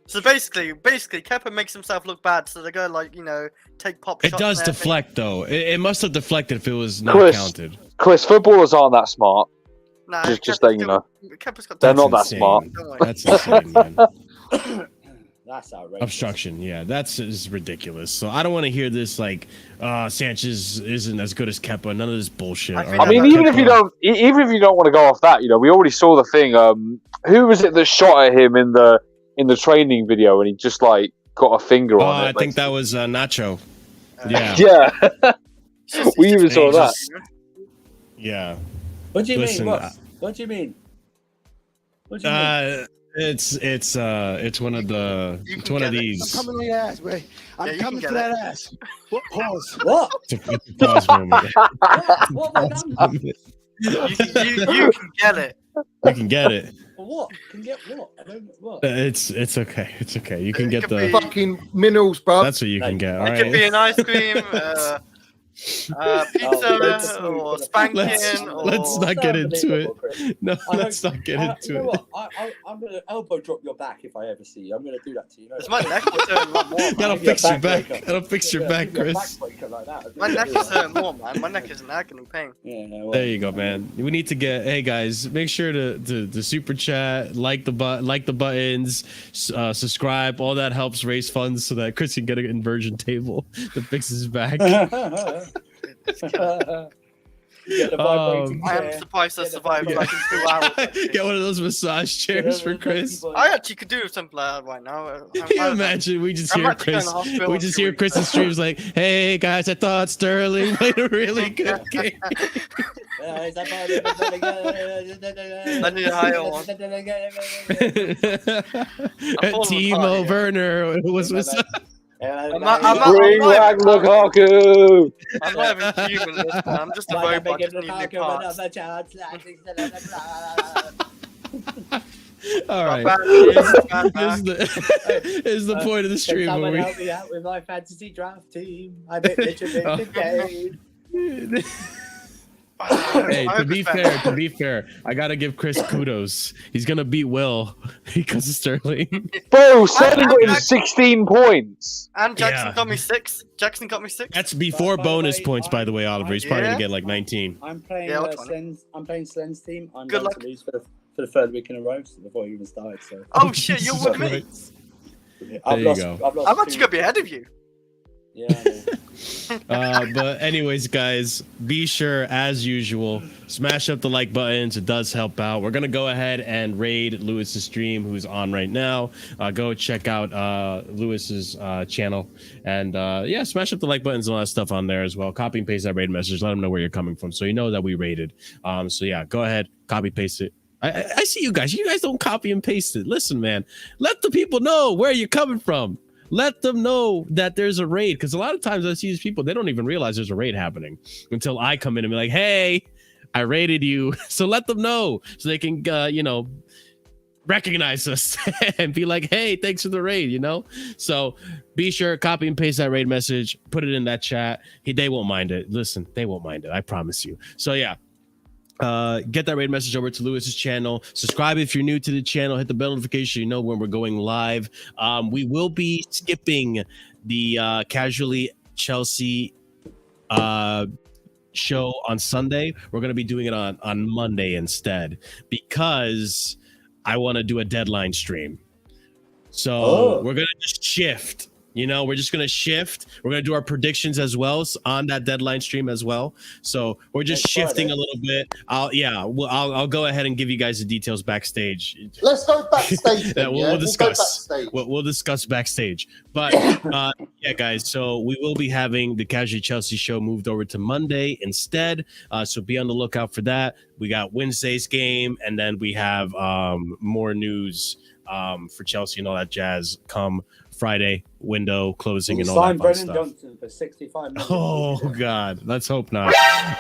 So basically, Kepa makes himself look bad, so they're gonna, like, you know, take pop It shots. does and everything. deflect, though. It must have deflected if it was not Chris. counted. Chris, footballers aren't that smart. Nah, Just Kepa's letting you know. Kepa's got They're That's not that insane. smart. Don't worry. That's insane, man. that's outrageous. Obstruction, yeah, that's is ridiculous. So I don't want to hear this like Sanchez isn't as good as Kepa. None of this bullshit. I All think I mean, right, even if you don't want to go off that, you know, we already saw the thing. Who was it that shot at him in the training video, and he just like got a finger on it? I think that was Nacho. Yeah, Yeah, we even saw that. yeah. What do you Listen, mean? What do you mean? What do you mean? It's one of the You it's can one of get it. these. I'm coming on your ass, Ray. I'm Yeah, you coming can for get that ass. What? Pause. What? It's a pause moment. What have I done? You can get it. You can get it. What? Can get what? I don't. What? It's okay. It's okay. You can It get could the. be- Fucking minerals, bro. That's what you can get. All It could be right. an ice cream, pizza, or spanking, Let's or... not get into it. Chris. No, I let's hope- not get you into know it. what? I'm gonna elbow drop your back if I ever see you. I'm gonna do that to you. Because my neck was hurting a lot more, man. Gotta fix your back. Gotta fix your back, Chris. My neck is hurting more, man. My neck is in agony pain. Yeah, well, There you go, man. We need to get. Hey guys, make sure to super chat, like the buttons, subscribe. All that helps raise funds so that Chris can get an inversion table to fix his back. Get the vibrating I am chair. surprised I Get the survived like in 2 hours. actually. Get one of those massage chairs for Chris. I actually could do something like that right now. Can you imagine? We just I'm hear actually going Chris. to hospital We in just 2 hear weeks. Chris's streams like, "Hey guys, I thought Sterling played a really good game." I need a higher one. falling Timo apart, Werner was. I'm Bring back Lukaku. I'm not even human, this man. I'm just a robot. Just need new parts. All right. Bad news, bad This back. is the point of the stream. Someone Where help me out with my fantasy draft team. I bet literally the game. Hey, I to be understand. fair, I gotta give Chris kudos. He's gonna beat Will because of Sterling. Bro, Sterling got him 16 points. And Jackson Yeah. got me 6. Jackson got me 6. That's before By the bonus way, points, by the way, Oliver. He's probably Yeah. gonna get like 19. I'm playing Yeah, I'll try. I'm playing Slen's team. I'm Good going luck. to lose for the third week in a row before you even started. So Oh shit, you're with me. I've you lost. go. I've lost I'm actually two- gonna be ahead of you. Yeah. I know. But anyways, guys, be sure as usual, smash up the like buttons. It does help out. We're gonna go ahead and raid Lewis's stream, who's on right now. Go check out Lewis's channel, and yeah, smash up the like buttons and all that stuff on there as well. Copy and paste that raid message. Let them know where you're coming from, so you know that we raided. So yeah, go ahead, copy paste it. I see you guys. You guys don't copy and paste it. Listen, man, let the people know where you're coming from. Let them know that there's a raid, because a lot of times I see these people, they don't even realize there's a raid happening until I come in and be like, hey, I raided you. So let them know so they can, recognize us and be like, hey, thanks for the raid, So be sure, copy and paste that raid message, put it in that chat. They won't mind it. Listen, they won't mind it. I promise you. So yeah. Get that raid message over to Lewis's channel. Subscribe if you're new to the channel. Hit the bell notification. You know when we're going live. We will be skipping the Casually Chelsea show on Sunday. We're going to be doing it on Monday instead because I want to do a deadline stream. So we're going to just shift. You know, we're just going to shift. We're going to do our predictions as well on that deadline stream as well. So we're just shifting a little bit. I'll go ahead and give you guys the details backstage. Let's go backstage. Then, we'll discuss. We'll go backstage. We'll discuss backstage. But yeah, guys. So we will be having the Casually Chelsea show moved over to Monday instead. So be on the lookout for that. We got Wednesday's game, and then we have more news for Chelsea and all that jazz come Friday window closing and all that fun stuff. Johnson for 65 million. Oh God, let's hope not.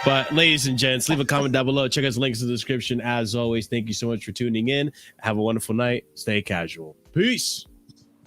But ladies and gents, leave a comment down below. Check us links in the description. As always, thank you so much for tuning in. Have a wonderful night. Stay casual. Peace.